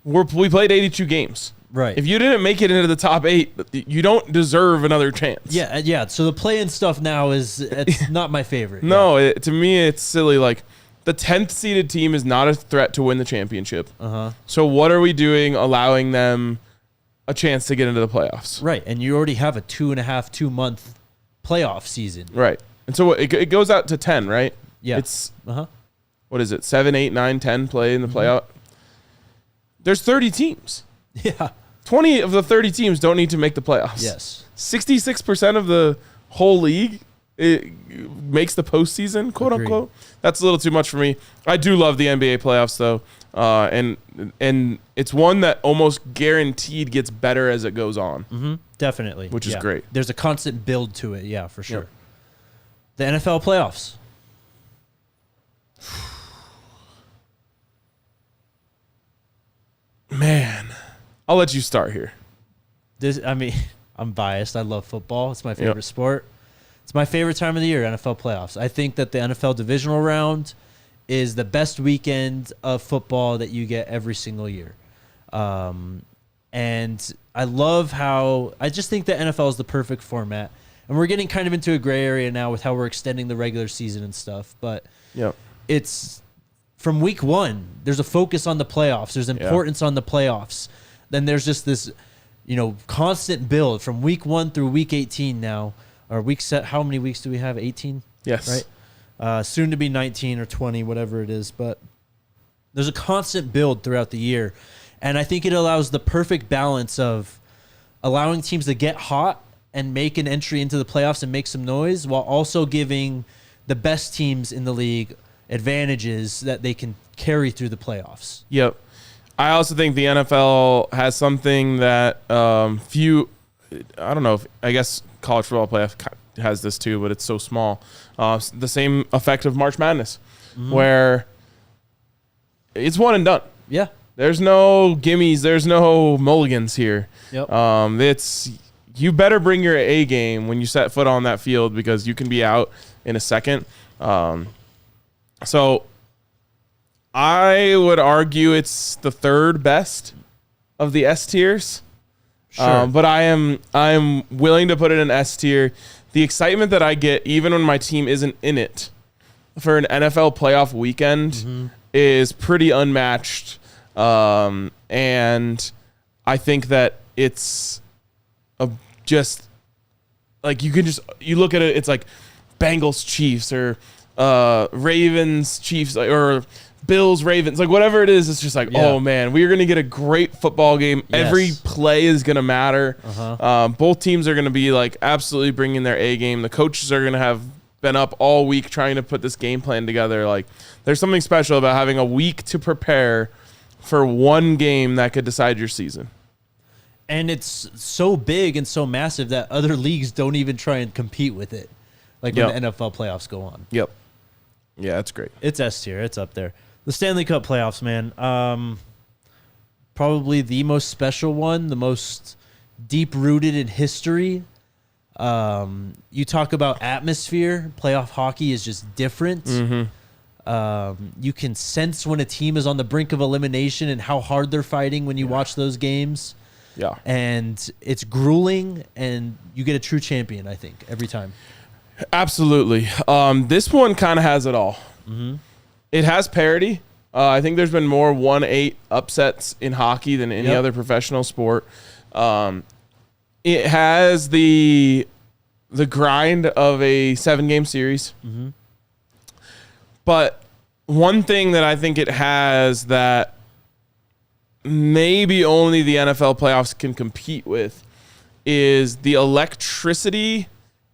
[SPEAKER 2] we played 82 games.
[SPEAKER 1] Right.
[SPEAKER 2] If you didn't make it into the top 8, you don't deserve another chance.
[SPEAKER 1] Yeah. So the play-in stuff now it's not my favorite.
[SPEAKER 2] No, to me, it's silly. Like, the 10th seeded team is not a threat to win the championship. So what are we doing allowing them a chance to get into the playoffs?
[SPEAKER 1] Right, and you already have a 2.5-2-month playoff season.
[SPEAKER 2] Right. And so it goes out to 10, right?
[SPEAKER 1] Yeah.
[SPEAKER 2] It's what is it? 7, 8, 9, 10 play in the playoff. There's 30 teams.
[SPEAKER 1] Yeah.
[SPEAKER 2] 20 of the 30 teams don't need to make the playoffs.
[SPEAKER 1] Yes.
[SPEAKER 2] 66% of the whole league makes the postseason, quote unquote. That's a little too much for me. I do love the NBA playoffs though, and it's one that almost guaranteed gets better as it goes on.
[SPEAKER 1] Definitely,
[SPEAKER 2] which is great.
[SPEAKER 1] There's a constant build to it. Yeah, for sure. Yep. The NFL playoffs.
[SPEAKER 2] Man, I'll let you start here.
[SPEAKER 1] I'm biased. I love football. It's my favorite sport. It's my favorite time of the year, NFL playoffs. I think that the NFL divisional round is the best weekend of football that you get every single year. And I love I just think that NFL is the perfect format. And we're getting kind of into a gray area now with how we're extending the regular season and stuff. But it's from week 1, there's a focus on the playoffs. There's importance on the playoffs. Then there's just this, constant build from week 1 through week 18 now. Or how many weeks do we have? 18?
[SPEAKER 2] Yes.
[SPEAKER 1] Right? Soon to be 19 or 20, whatever it is. But there's a constant build throughout the year. And I think it allows the perfect balance of allowing teams to get hot and make an entry into the playoffs and make some noise, while also giving the best teams in the league advantages that they can carry through the playoffs.
[SPEAKER 2] Yep. I also think the NFL has something that I don't know I guess college football playoff has this too, but it's so small. The same effect of March Madness, where it's one and done.
[SPEAKER 1] Yeah.
[SPEAKER 2] There's no gimmies. There's no mulligans here.
[SPEAKER 1] Yep.
[SPEAKER 2] You better bring your A game when you set foot on that field, because you can be out in a second. So I would argue it's the third best of the S tiers.
[SPEAKER 1] Sure.
[SPEAKER 2] But I am willing to put it in S tier. The excitement that I get, even when my team isn't in it, for an NFL playoff weekend is pretty unmatched. And I think that it's just like you look at it, it's like Bengals Chiefs or Ravens Chiefs or Bills Ravens, like whatever it is. It's just like, oh man, we're gonna get a great football game.
[SPEAKER 1] Yes.
[SPEAKER 2] Every play is gonna matter. Both teams are gonna be like absolutely bringing their A game. The coaches are gonna have been up all week trying to put this game plan together. Like, there's something special about having a week to prepare for one game that could decide your season.
[SPEAKER 1] And it's so big and so massive that other leagues don't even try and compete with it. Like when the NFL playoffs go on.
[SPEAKER 2] Yep. Yeah, that's great.
[SPEAKER 1] It's S tier. It's up there. The Stanley Cup playoffs, man. Probably the most special one, the most deep-rooted in history. You talk about atmosphere. Playoff hockey is just different. You can sense when a team is on the brink of elimination and how hard they're fighting when you watch those games.
[SPEAKER 2] Yeah.
[SPEAKER 1] And it's grueling, and you get a true champion, I think, every time.
[SPEAKER 2] Absolutely. This one kind of has it all. It has parity. I think there's been more 1-8 upsets in hockey than any other professional sport. It has the grind of a 7-game series. But one thing that I think it has that maybe only the NFL playoffs can compete with is the electricity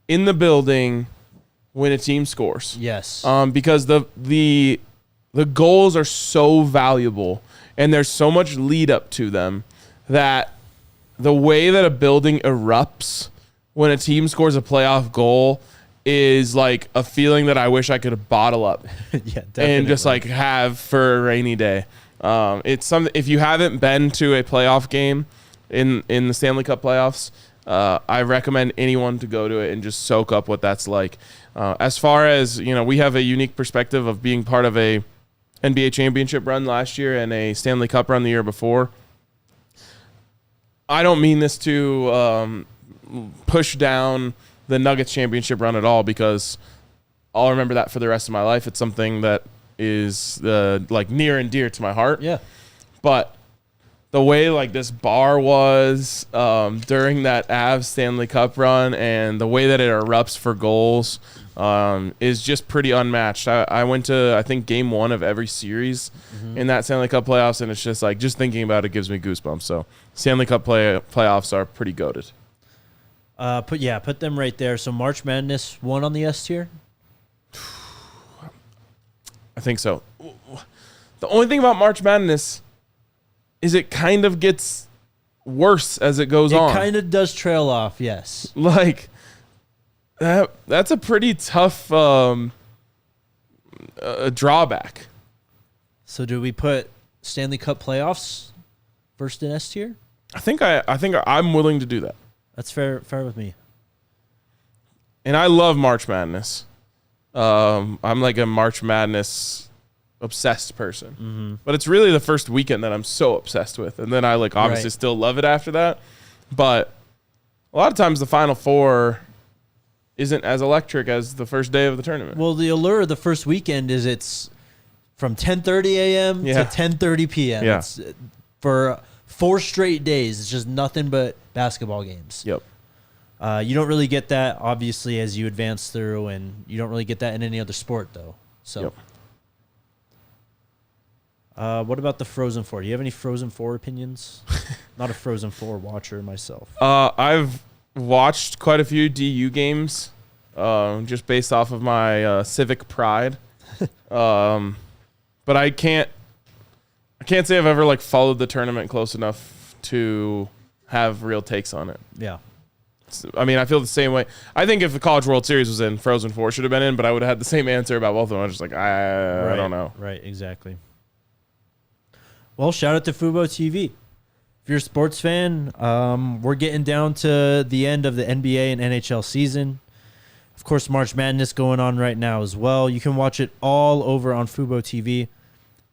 [SPEAKER 2] in the building when a team scores.
[SPEAKER 1] Yes.
[SPEAKER 2] Because the goals are so valuable and there's so much lead up to them that the way that a building erupts when a team scores a playoff goal is like a feeling that I wish I could bottle up and just like have for a rainy day. It's something, if you haven't been to a playoff game in the Stanley Cup playoffs, I recommend anyone to go to it and just soak up what that's like. As far as, we have a unique perspective of being part of a NBA championship run last year and a Stanley Cup run the year before. I don't mean this to push down the Nuggets championship run at all, because I'll remember that for the rest of my life. It's something that is like near and dear to my heart.
[SPEAKER 1] Yeah. But
[SPEAKER 2] the way like this bar was during that Avs Stanley Cup run and the way that it erupts for goals is just pretty unmatched. I went to, I think, game 1 of every series in that Stanley Cup playoffs, and it's just like, just thinking about it gives me goosebumps. So Stanley Cup playoffs are pretty goated.
[SPEAKER 1] Put them right there. So March Madness 1 on the S tier?
[SPEAKER 2] I think so. The only thing about March Madness is it kind of gets worse as it goes on.
[SPEAKER 1] It kind of does trail off, yes.
[SPEAKER 2] Like, that's a pretty tough drawback.
[SPEAKER 1] So do we put Stanley Cup playoffs first in S tier?
[SPEAKER 2] I think I'm willing to do that.
[SPEAKER 1] That's fair with me.
[SPEAKER 2] And I love March Madness. I'm like a March Madness obsessed person. But it's really the first weekend that I'm so obsessed with. And then I like obviously still love it after that. But a lot of times the Final Four isn't as electric as the first day of the tournament.
[SPEAKER 1] Well, the allure of the first weekend is it's from 10:30 a.m. to 10:30 p.m.
[SPEAKER 2] Yeah.
[SPEAKER 1] It's for 4 straight days. It's just nothing but basketball games.
[SPEAKER 2] Yep.
[SPEAKER 1] You don't really get that, obviously, as you advance through, and you don't really get that in any other sport, though. So, what about the Frozen 4? Do you have any Frozen 4 opinions? Not a Frozen 4 watcher myself.
[SPEAKER 2] I've watched quite a few DU games, just based off of my civic pride. But I can't say I've ever like followed the tournament close enough to have real takes on it.
[SPEAKER 1] Yeah.
[SPEAKER 2] I mean, I feel the same way. I think if the College World Series was in, Frozen 4 should have been in, but I would have had the same answer about both of them. I was just like, I don't know.
[SPEAKER 1] Right, exactly. Well, shout out to Fubo TV. If you're a sports fan, we're getting down to the end of the NBA and NHL season. Of course, March Madness going on right now as well. You can watch it all over on Fubo TV.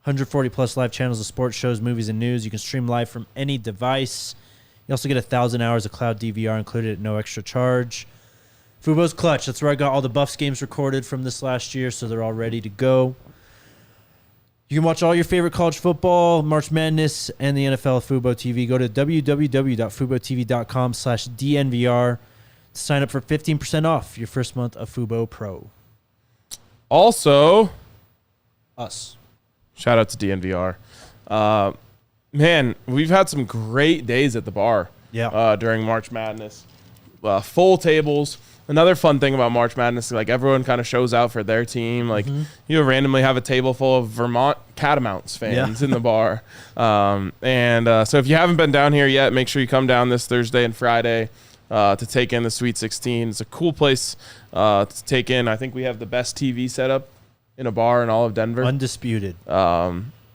[SPEAKER 1] 140-plus live channels of sports shows, movies, and news. You can stream live from any device. You also get 1,000 hours of cloud DVR included at no extra charge. Fubo's clutch. That's where I got all the Buffs games recorded from this last year, so they're all ready to go. You can watch all your favorite college football, March Madness, and the NFL at Fubo TV. Go to www.FuboTV.com/DNVR to sign up for 15% off your first month of Fubo Pro.
[SPEAKER 2] Also,
[SPEAKER 1] us.
[SPEAKER 2] Shout out to DNVR. Man, we've had some great days at the bar during March Madness. Full tables. Another fun thing about March Madness is like everyone kind of shows out for their team. Like you randomly have a table full of Vermont Catamounts fans in the bar. So if you haven't been down here yet, make sure you come down this Thursday and Friday to take in the Sweet 16. It's a cool place to take in. I think we have the best TV setup in a bar in all of Denver.
[SPEAKER 1] Undisputed.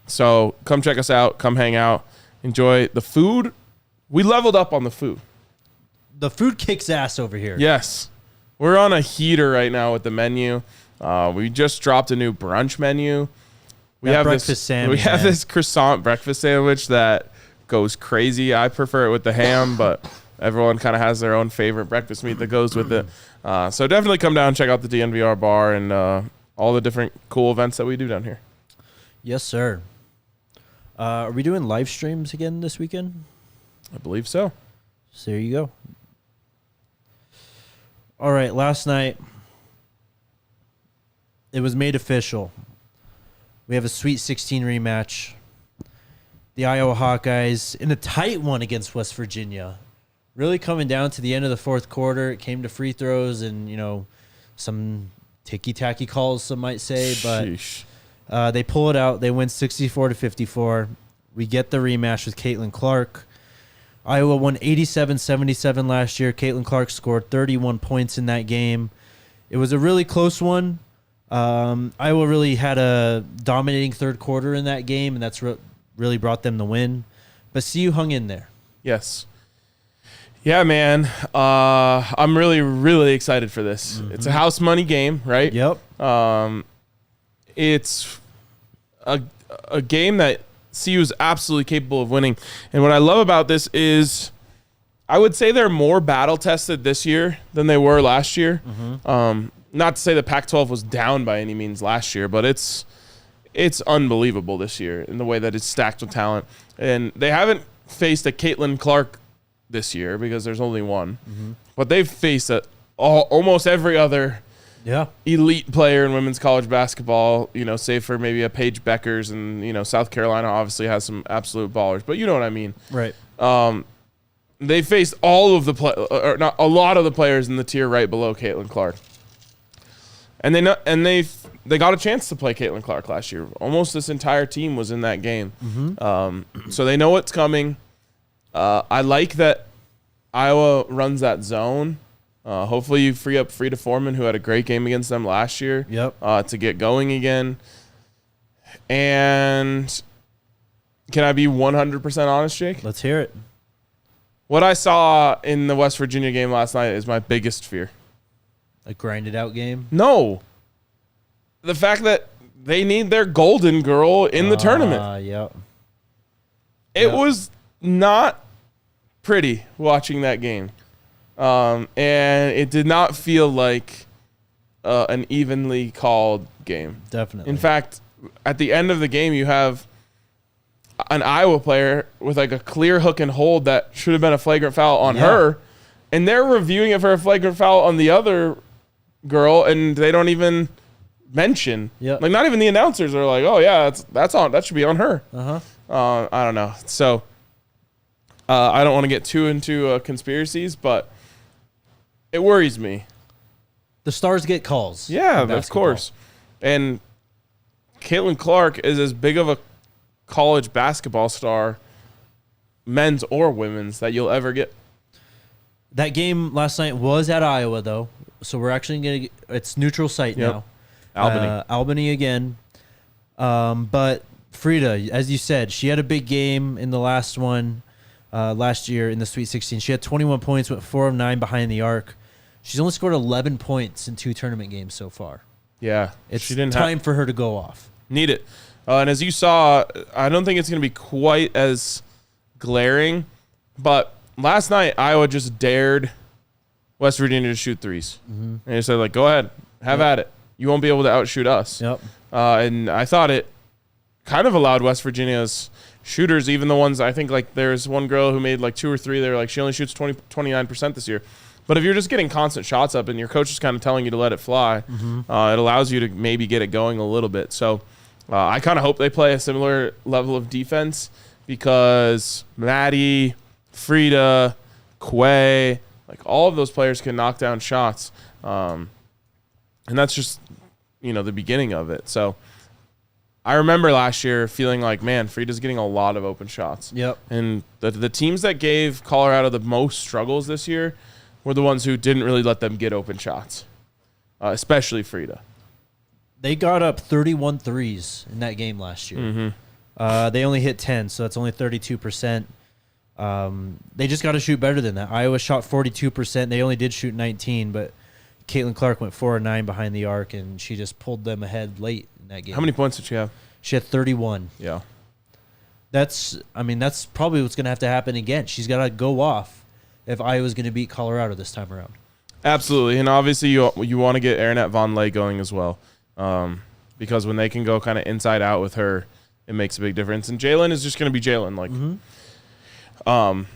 [SPEAKER 2] So come check us out. Come hang out. Enjoy the food. We leveled up on the food.
[SPEAKER 1] The food kicks ass over here.
[SPEAKER 2] Yes. We're on a heater right now with the menu. We just dropped a new brunch menu. We have this croissant breakfast sandwich that goes crazy. I prefer it with the ham, but everyone kind of has their own favorite breakfast meat that goes with it. So definitely come down and check out the DNVR bar and all the different cool events that we do down here.
[SPEAKER 1] Yes, sir. Are we doing live streams again this weekend?
[SPEAKER 2] I believe so.
[SPEAKER 1] So there you go. All right, last night it was made official. We have a Sweet 16 rematch. The Iowa Hawkeyes in a tight one against West Virginia. Really coming down to the end of the fourth quarter. It came to free throws and, some ticky-tacky calls, some might say. But they pull it out. They win 64-54. We get the rematch with Caitlin Clark. Iowa won 87-77 last year. Caitlin Clark scored 31 points in that game. It was a really close one. Iowa really had a dominating third quarter in that game, and that's really brought them the win. But CU hung in there.
[SPEAKER 2] Yes. Yeah, man. I'm really, really excited for this. Mm-hmm. It's a house money game, right?
[SPEAKER 1] Yep.
[SPEAKER 2] It's a game that CU is absolutely capable of winning. And what I love about this is I would say they're more battle-tested this year than they were last year. Mm-hmm. Not to say the Pac-12 was down by any means last year, but it's unbelievable this year in the way that it's stacked with talent. And they haven't faced a Caitlin Clark this year because there's only one. Mm-hmm. But they've faced almost every other elite player in women's college basketball, save for maybe a Paige Beckers, and, South Carolina obviously has some absolute ballers, but you know what I mean.
[SPEAKER 1] Right.
[SPEAKER 2] They faced all of or not a lot of the players in the tier right below Caitlin Clark. And they got a chance to play Caitlin Clark last year. Almost this entire team was in that game. Mm-hmm. So they know what's coming. I like that Iowa runs that zone. Hopefully you free up Frida Foreman, who had a great game against them last year, to get going again. And can I be 100% honest, Jake?
[SPEAKER 1] Let's hear it.
[SPEAKER 2] What I saw in the West Virginia game last night is my biggest fear.
[SPEAKER 1] A grinded out game?
[SPEAKER 2] No. The fact that they need their golden girl in the tournament.
[SPEAKER 1] Yep.
[SPEAKER 2] It was not pretty watching that game. And it did not feel like an evenly called game.
[SPEAKER 1] Definitely.
[SPEAKER 2] In fact, at the end of the game, you have an Iowa player with like a clear hook and hold that should have been a flagrant foul on her, and they're reviewing it for a flagrant foul on the other girl, and they don't even mention. Like, not even the announcers are like, "Oh yeah, that's on. That should be on her." I don't know. So I don't want to get too into conspiracies, but it worries me.
[SPEAKER 1] The stars get calls.
[SPEAKER 2] Yeah, of course. And Caitlin Clark is as big of a college basketball star, men's or women's, that you'll ever get.
[SPEAKER 1] That game last night was at Iowa, though, so we're actually going to – it's neutral site now. Albany again. But Frida, as you said, she had a big game in the last one last year in the Sweet 16. She had 21 points, went 4 of 9 behind the arc. She's only scored 11 points in 2 tournament games so far.
[SPEAKER 2] Yeah.
[SPEAKER 1] It's time for her to go off.
[SPEAKER 2] Need it. And as you saw, I don't think it's going to be quite as glaring, but last night Iowa just dared West Virginia to shoot threes. Mm-hmm. And they said, like, go ahead, have at it. You won't be able to outshoot us. And I thought it kind of allowed West Virginia's shooters, even the ones, I think, like, there's one girl who made like 2 or 3. They were like, she only shoots 29% this year. But if you're just getting constant shots up and your coach is kind of telling you to let it fly, it allows you to maybe get it going a little bit. So I kind of hope they play a similar level of defense, because Maddie, Frida, Quay, like, all of those players can knock down shots. And that's just, the beginning of it. So I remember last year feeling like, man, Frida's getting a lot of open shots. And the teams that gave Colorado the most struggles this year were the ones who didn't really let them get open shots, especially Frida.
[SPEAKER 1] They got up 31 threes in that game last year. Mm-hmm. They only hit 10, so that's only 32%. They just got to shoot better than that. Iowa shot 42%. They only did shoot 19, but Caitlin Clark went 4 of 9 behind the arc, and she just pulled them ahead late in that game.
[SPEAKER 2] How many points did she have?
[SPEAKER 1] She had 31.
[SPEAKER 2] Yeah.
[SPEAKER 1] That's probably what's going to have to happen again. She's got to go off if Iowa's going to beat Colorado this time around.
[SPEAKER 2] Absolutely, and obviously you want to get Aaronette Vonleh going as well, because when they can go kind of inside out with her, it makes a big difference. And Jalen is just going to be Jalen. Like, I'm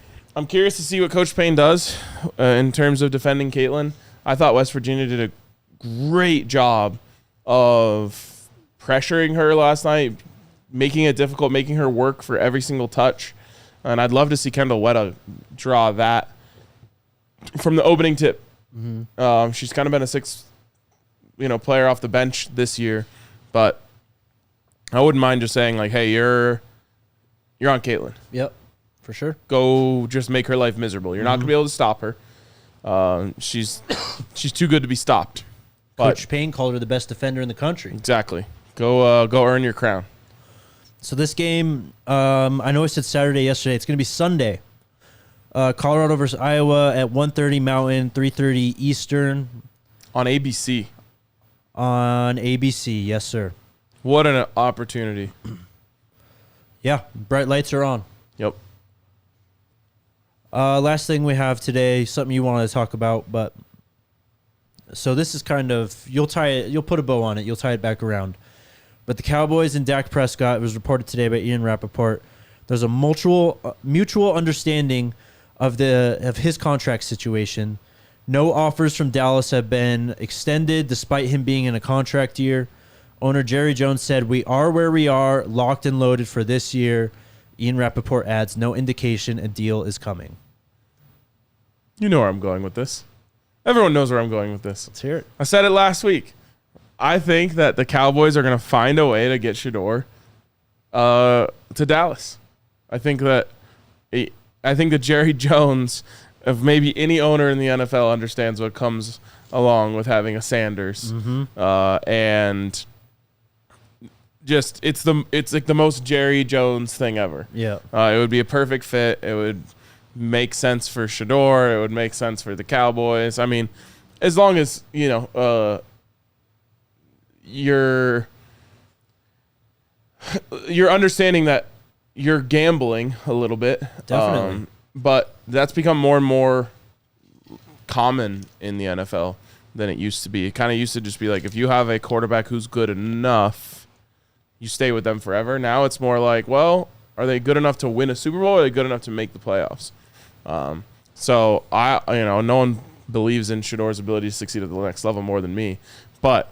[SPEAKER 2] curious to see what Coach Payne does in terms of defending Caitlin. I thought West Virginia did a great job of pressuring her last night, making it difficult, making her work for every single touch. And I'd love to see Kendall Wetta draw that from the opening tip. She's kind of been a sixth, player off the bench this year, but I wouldn't mind just saying like, "Hey, you're on Caitlin."
[SPEAKER 1] Yep, for sure.
[SPEAKER 2] Go just make her life miserable. You're not gonna be able to stop her. She's too good to be stopped. But
[SPEAKER 1] Coach Payne called her the best defender in the country.
[SPEAKER 2] Exactly. Go earn your crown.
[SPEAKER 1] So this game, I know I said Saturday yesterday. It's going to be Sunday. Colorado versus Iowa at 1:30 Mountain, 3:30 Eastern.
[SPEAKER 2] On ABC.
[SPEAKER 1] On ABC, yes, sir.
[SPEAKER 2] What an opportunity.
[SPEAKER 1] Yeah, bright lights are on.
[SPEAKER 2] Yep.
[SPEAKER 1] Last thing we have today, something you wanted to talk about, but so this is kind of, you'll put a bow on it, you'll tie it back around. But the Cowboys and Dak Prescott, it was reported today by Ian Rappaport, there's a mutual understanding of his contract situation. No offers from Dallas have been extended despite him being in a contract year. Owner Jerry Jones said, "We are where we are, locked and loaded for this year." Ian Rappaport adds, "No indication a deal is coming."
[SPEAKER 2] You know where I'm going with this. Everyone knows where I'm going with this.
[SPEAKER 1] Let's hear it.
[SPEAKER 2] I said it last week. I think that the Cowboys are going to find a way to get Shedeur to Dallas. I think that Jerry Jones, of maybe any owner in the NFL, understands what comes along with having a Sanders, and just it's like the most Jerry Jones thing ever.
[SPEAKER 1] Yeah,
[SPEAKER 2] it would be a perfect fit. It would make sense for Shedeur. It would make sense for the Cowboys. I mean, as long as you're understanding that you're gambling a little bit.
[SPEAKER 1] Definitely.
[SPEAKER 2] But that's become more and more common in the NFL than it used to be. It kind of used to just be like, if you have a quarterback who's good enough, you stay with them forever. Now it's more like, well, are they good enough to win a Super Bowl? Or are they good enough to make the playoffs? So no one believes in Shedeur's ability to succeed at the next level more than me, but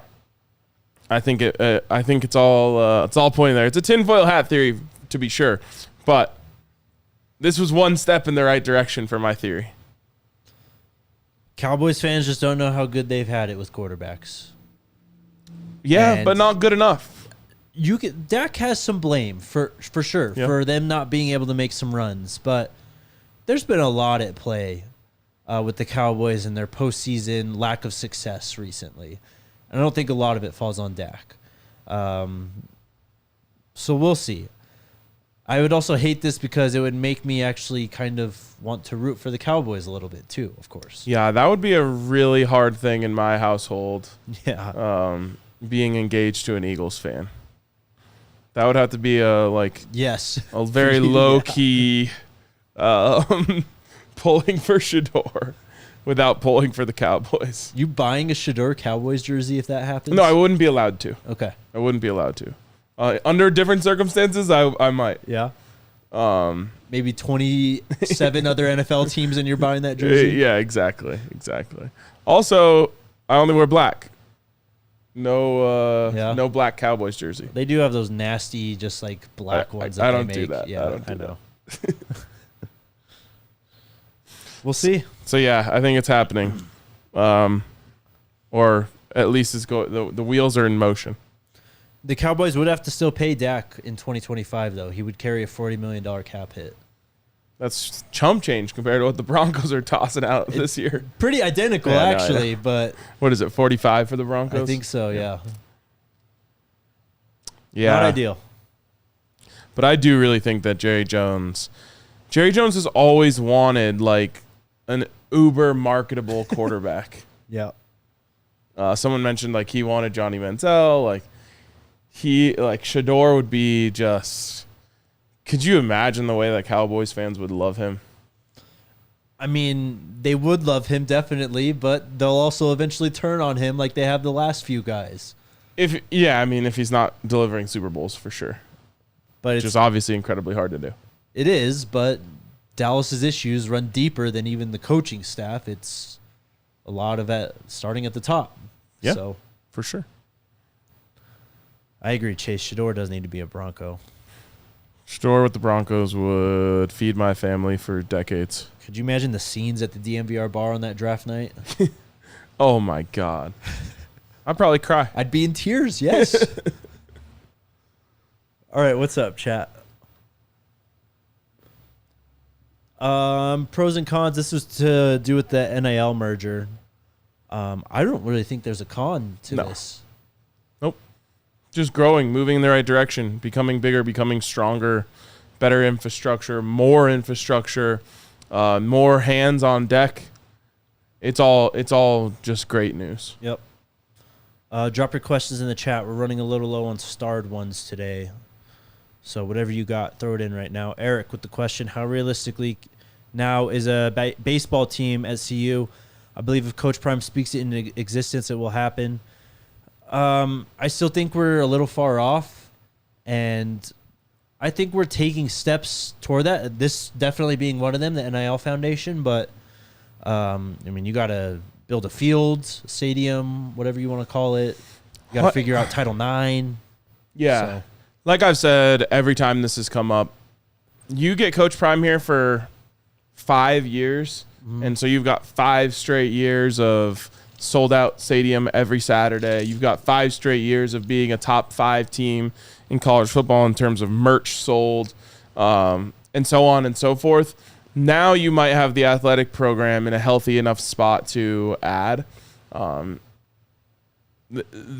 [SPEAKER 2] I think it's all pointing there. It's a tinfoil hat theory, to be sure, but this was one step in the right direction for my theory.
[SPEAKER 1] Cowboys fans just don't know how good they've had it with quarterbacks.
[SPEAKER 2] Yeah, but not good enough.
[SPEAKER 1] Dak has some blame for sure for them not being able to make some runs, but there's been a lot at play with the Cowboys and their postseason lack of success recently. And I don't think a lot of it falls on Dak. So we'll see. I would also hate this because it would make me actually kind of want to root for the Cowboys a little bit too, of course.
[SPEAKER 2] Yeah, that would be a really hard thing in my household.
[SPEAKER 1] Yeah.
[SPEAKER 2] Being engaged to an Eagles fan. That would have to be a very low key pulling for Shedeur without pulling for the Cowboys.
[SPEAKER 1] You buying a Shedeur Cowboys jersey if that happens?
[SPEAKER 2] No, I wouldn't be allowed to.
[SPEAKER 1] Okay.
[SPEAKER 2] I wouldn't be allowed to. Under different circumstances, I might.
[SPEAKER 1] Yeah. Maybe 27 other NFL teams and you're buying that jersey?
[SPEAKER 2] Yeah, exactly. Also, I only wear black. No black Cowboys jersey.
[SPEAKER 1] They do have those nasty, just like black ones.
[SPEAKER 2] I don't do that.
[SPEAKER 1] Yeah, I know. We'll see.
[SPEAKER 2] So yeah, I think it's happening, or at least it's the wheels are in motion.
[SPEAKER 1] The Cowboys would have to still pay Dak in 2025, though. He would carry a $40 million cap hit.
[SPEAKER 2] That's chump change compared to what the Broncos are tossing out this year.
[SPEAKER 1] Pretty identical, actually, but...
[SPEAKER 2] What is it, 45 for the Broncos?
[SPEAKER 1] I think so, yeah.
[SPEAKER 2] Yeah.
[SPEAKER 1] Not ideal.
[SPEAKER 2] But I do really think that Jerry Jones has always wanted, like, an uber marketable quarterback.
[SPEAKER 1] Yeah.
[SPEAKER 2] Someone mentioned, like, he wanted Johnny Manziel, like... Shedeur would be just... Could you imagine the way that Cowboys fans would love him?
[SPEAKER 1] I mean, they would love him definitely, but they'll also eventually turn on him like they have the last few guys.
[SPEAKER 2] If he's not delivering Super Bowls for sure.
[SPEAKER 1] But
[SPEAKER 2] which is obviously incredibly hard to do.
[SPEAKER 1] It is, but Dallas's issues run deeper than even the coaching staff. It's a lot of it starting at the top.
[SPEAKER 2] Yeah,
[SPEAKER 1] so
[SPEAKER 2] for sure.
[SPEAKER 1] I agree, Chase. Shedeur does need to be a Bronco.
[SPEAKER 2] Shedeur with the Broncos would feed my family for decades.
[SPEAKER 1] Could you imagine the scenes at the DNVR bar on that draft night?
[SPEAKER 2] Oh, my God. I'd probably cry.
[SPEAKER 1] I'd be in tears, yes. All right, what's up, chat? Pros and cons. This was to do with the NIL merger. I don't really think there's a con to this.
[SPEAKER 2] Nope. Just growing, moving in the right direction, becoming bigger, becoming stronger, better infrastructure, more hands on deck. It's all just great news.
[SPEAKER 1] Yep. Drop your questions in the chat. We're running a little low on starred ones today. So whatever you got, throw it in right now. Eric with the question, how realistically now is a baseball team at CU? I believe if Coach Prime speaks it into existence, it will happen. I still think we're a little far off, and I think we're taking steps toward that. This definitely being one of them, the NIL Foundation. But, I mean, you got to build a field, stadium, whatever you want to call it. You got to figure out Title IX.
[SPEAKER 2] Yeah. So. Like I've said, every time this has come up, you get Coach Prime here for 5 years, and so you've got 5 straight years of sold-out stadium every Saturday. You've got 5 straight years of being a top 5 team in college football in terms of merch sold, and so on and so forth. Now you might have the athletic program in a healthy enough spot to add.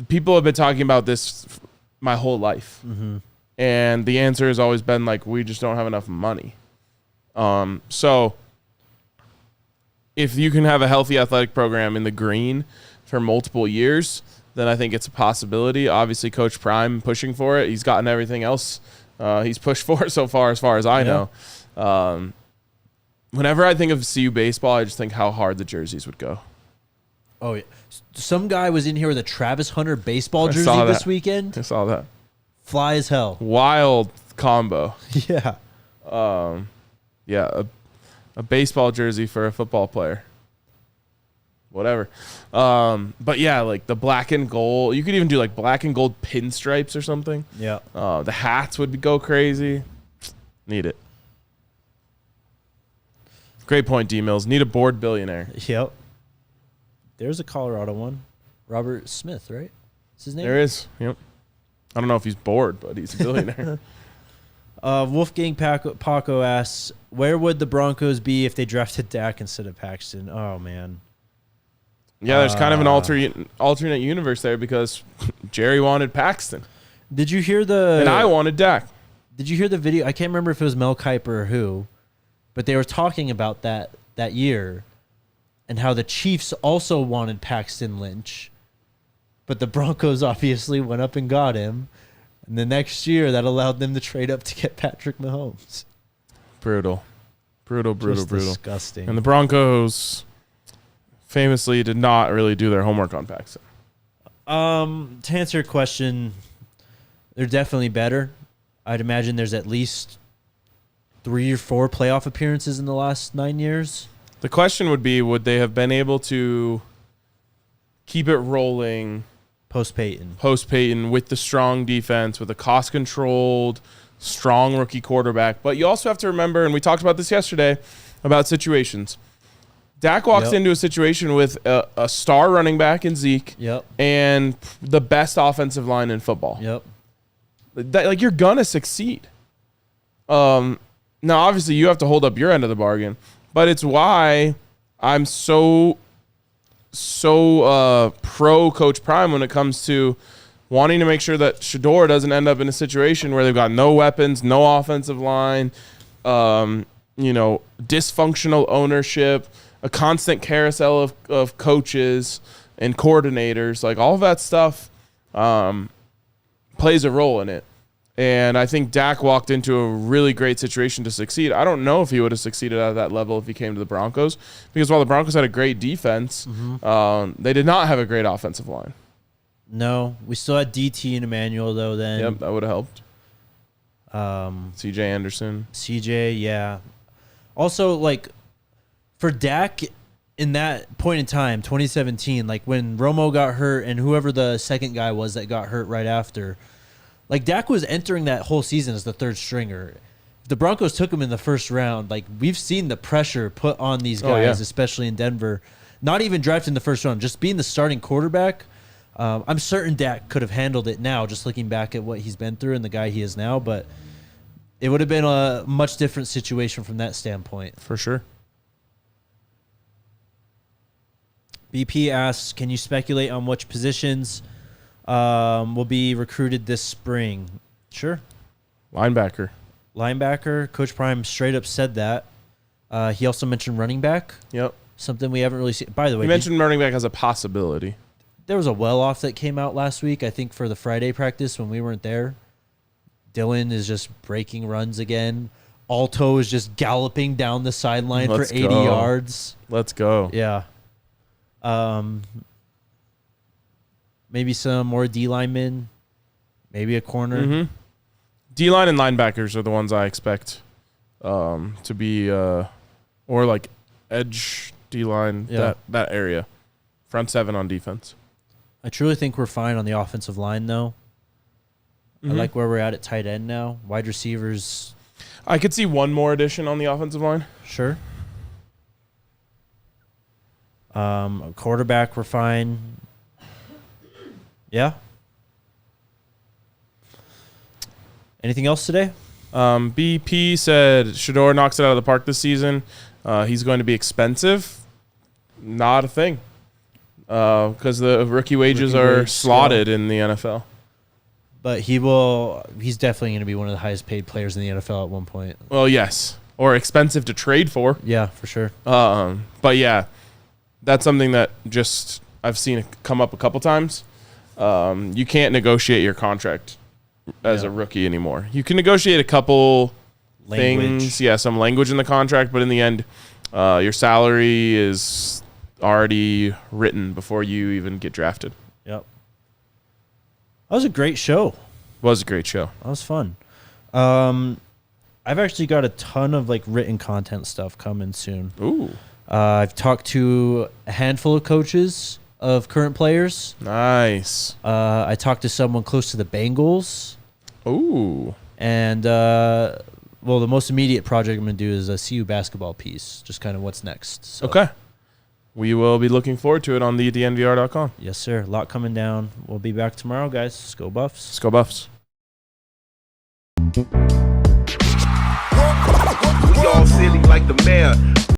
[SPEAKER 2] People have been talking about this my whole life. And the answer has always been like, we just don't have enough money. So if you can have a healthy athletic program in the green for multiple years, then I think it's a possibility. Obviously, Coach Prime pushing for it. He's gotten everything else he's pushed for so far as I know. Whenever I think of CU baseball, I just think how hard the jerseys would go.
[SPEAKER 1] Oh, yeah. Some guy was in here with a Travis Hunter baseball jersey this weekend.
[SPEAKER 2] I saw that.
[SPEAKER 1] Fly as hell.
[SPEAKER 2] Wild combo.
[SPEAKER 1] Yeah.
[SPEAKER 2] Yeah, a baseball jersey for a football player. Whatever. But yeah, like the black and gold. You could even do like black and gold pinstripes or something.
[SPEAKER 1] Yeah.
[SPEAKER 2] The hats would go crazy. Need it. Great point, D-Mills. Need a bored billionaire.
[SPEAKER 1] Yep. There's a Colorado one. Robert Smith, right? Is his name?
[SPEAKER 2] There is. Yep. I don't know if he's bored, but he's a billionaire.
[SPEAKER 1] Wolfgang Paco asks, where would the Broncos be if they drafted Dak instead of Paxton? Oh, man.
[SPEAKER 2] Yeah, there's kind of an alternate universe there because Jerry wanted Paxton.
[SPEAKER 1] Did you hear and
[SPEAKER 2] I wanted Dak.
[SPEAKER 1] Did you hear the video? I can't remember if it was Mel Kiper or who, but they were talking about that year and how the Chiefs also wanted Paxton Lynch, but the Broncos obviously went up and got him. And the next year, that allowed them to trade up to get Patrick Mahomes.
[SPEAKER 2] Brutal.
[SPEAKER 1] Disgusting.
[SPEAKER 2] And the Broncos famously did not really do their homework on Paxton.
[SPEAKER 1] To answer your question, they're definitely better. I'd imagine there's at least 3 or 4 playoff appearances in the last 9 years.
[SPEAKER 2] The question would be, would they have been able to keep it rolling post-Peyton with the strong defense, with a cost-controlled, strong rookie quarterback? But you also have to remember, and we talked about this yesterday, about situations. Dak walks into a situation with a star running back in Zeke and the best offensive line in football. Like, you're going to succeed. Now, obviously, you have to hold up your end of the bargain, but it's why I'm so pro Coach Prime when it comes to wanting to make sure that Shedeur doesn't end up in a situation where they've got no weapons, no offensive line, dysfunctional ownership, a constant carousel of coaches and coordinators. Like, all of that stuff plays a role in it. And I think Dak walked into a really great situation to succeed. I don't know if he would have succeeded at that level if he came to the Broncos, because while the Broncos had a great defense, they did not have a great offensive line.
[SPEAKER 1] No, we still had DT and Emmanuel, though, then.
[SPEAKER 2] Yep, that would have helped. C.J. Anderson.
[SPEAKER 1] CJ, yeah. Also, like, for Dak in that point in time, 2017, like when Romo got hurt and whoever the second guy was that got hurt right after, like Dak was entering that whole season as the third stringer. If the Broncos took him in the first round, like we've seen the pressure put on these guys, especially in Denver. Not even drafted in the first round, just being the starting quarterback. I'm certain Dak could have handled it now, just looking back at what he's been through and the guy he is now, but it would have been a much different situation from that standpoint.
[SPEAKER 2] For sure.
[SPEAKER 1] BP asks, can you speculate on which positions will be recruited this spring? Sure.
[SPEAKER 2] Linebacker.
[SPEAKER 1] Coach Prime straight up said that. He also mentioned running back.
[SPEAKER 2] Yep.
[SPEAKER 1] Something we haven't really seen. By the way,
[SPEAKER 2] he mentioned running back as a possibility.
[SPEAKER 1] There was a well-off that came out last week, I think, for the Friday practice when we weren't there. Dylan is just breaking runs again. Alto is just galloping down the sideline for 80 yards.
[SPEAKER 2] Let's go.
[SPEAKER 1] Yeah. Maybe some more D linemen. Maybe a corner.
[SPEAKER 2] Mm-hmm. D-line and linebackers are the ones I expect to be, or like edge D-line, that area. Front seven on defense.
[SPEAKER 1] I truly think we're fine on the offensive line, though. I like where we're at tight end now. Wide receivers.
[SPEAKER 2] I could see one more addition on the offensive line.
[SPEAKER 1] Sure. Quarterback, we're fine. Yeah. Anything else today?
[SPEAKER 2] BP said Shedeur knocks it out of the park this season. He's going to be expensive. Not a thing. Because the rookie wages are slotted in the NFL.
[SPEAKER 1] But he's definitely going to be one of the highest paid players in the NFL at one point.
[SPEAKER 2] Well, yes. Or expensive to trade for.
[SPEAKER 1] Yeah, for sure.
[SPEAKER 2] But yeah, that's something that just I've seen come up a couple times. You can't negotiate your contract as a rookie anymore. You can negotiate a couple things. Yeah, some language in the contract, but in the end, your salary is already written before you even get drafted.
[SPEAKER 1] Yep. That was a great show.
[SPEAKER 2] Was a great show.
[SPEAKER 1] That was fun. I've actually got a ton of like written content stuff coming soon.
[SPEAKER 2] Ooh.
[SPEAKER 1] I've talked to a handful of coaches of current players.
[SPEAKER 2] Nice.
[SPEAKER 1] I talked to someone close to the Bengals.
[SPEAKER 2] Ooh.
[SPEAKER 1] And the most immediate project I'm going to do is a CU basketball piece, just kind of what's next. So.
[SPEAKER 2] Okay. We will be looking forward to it on the DNVR.com.
[SPEAKER 1] Yes, sir. A lot coming down. We'll be back tomorrow, guys. Let's go Buffs.
[SPEAKER 2] Let's go Buffs.
[SPEAKER 3] We all silly like the mayor.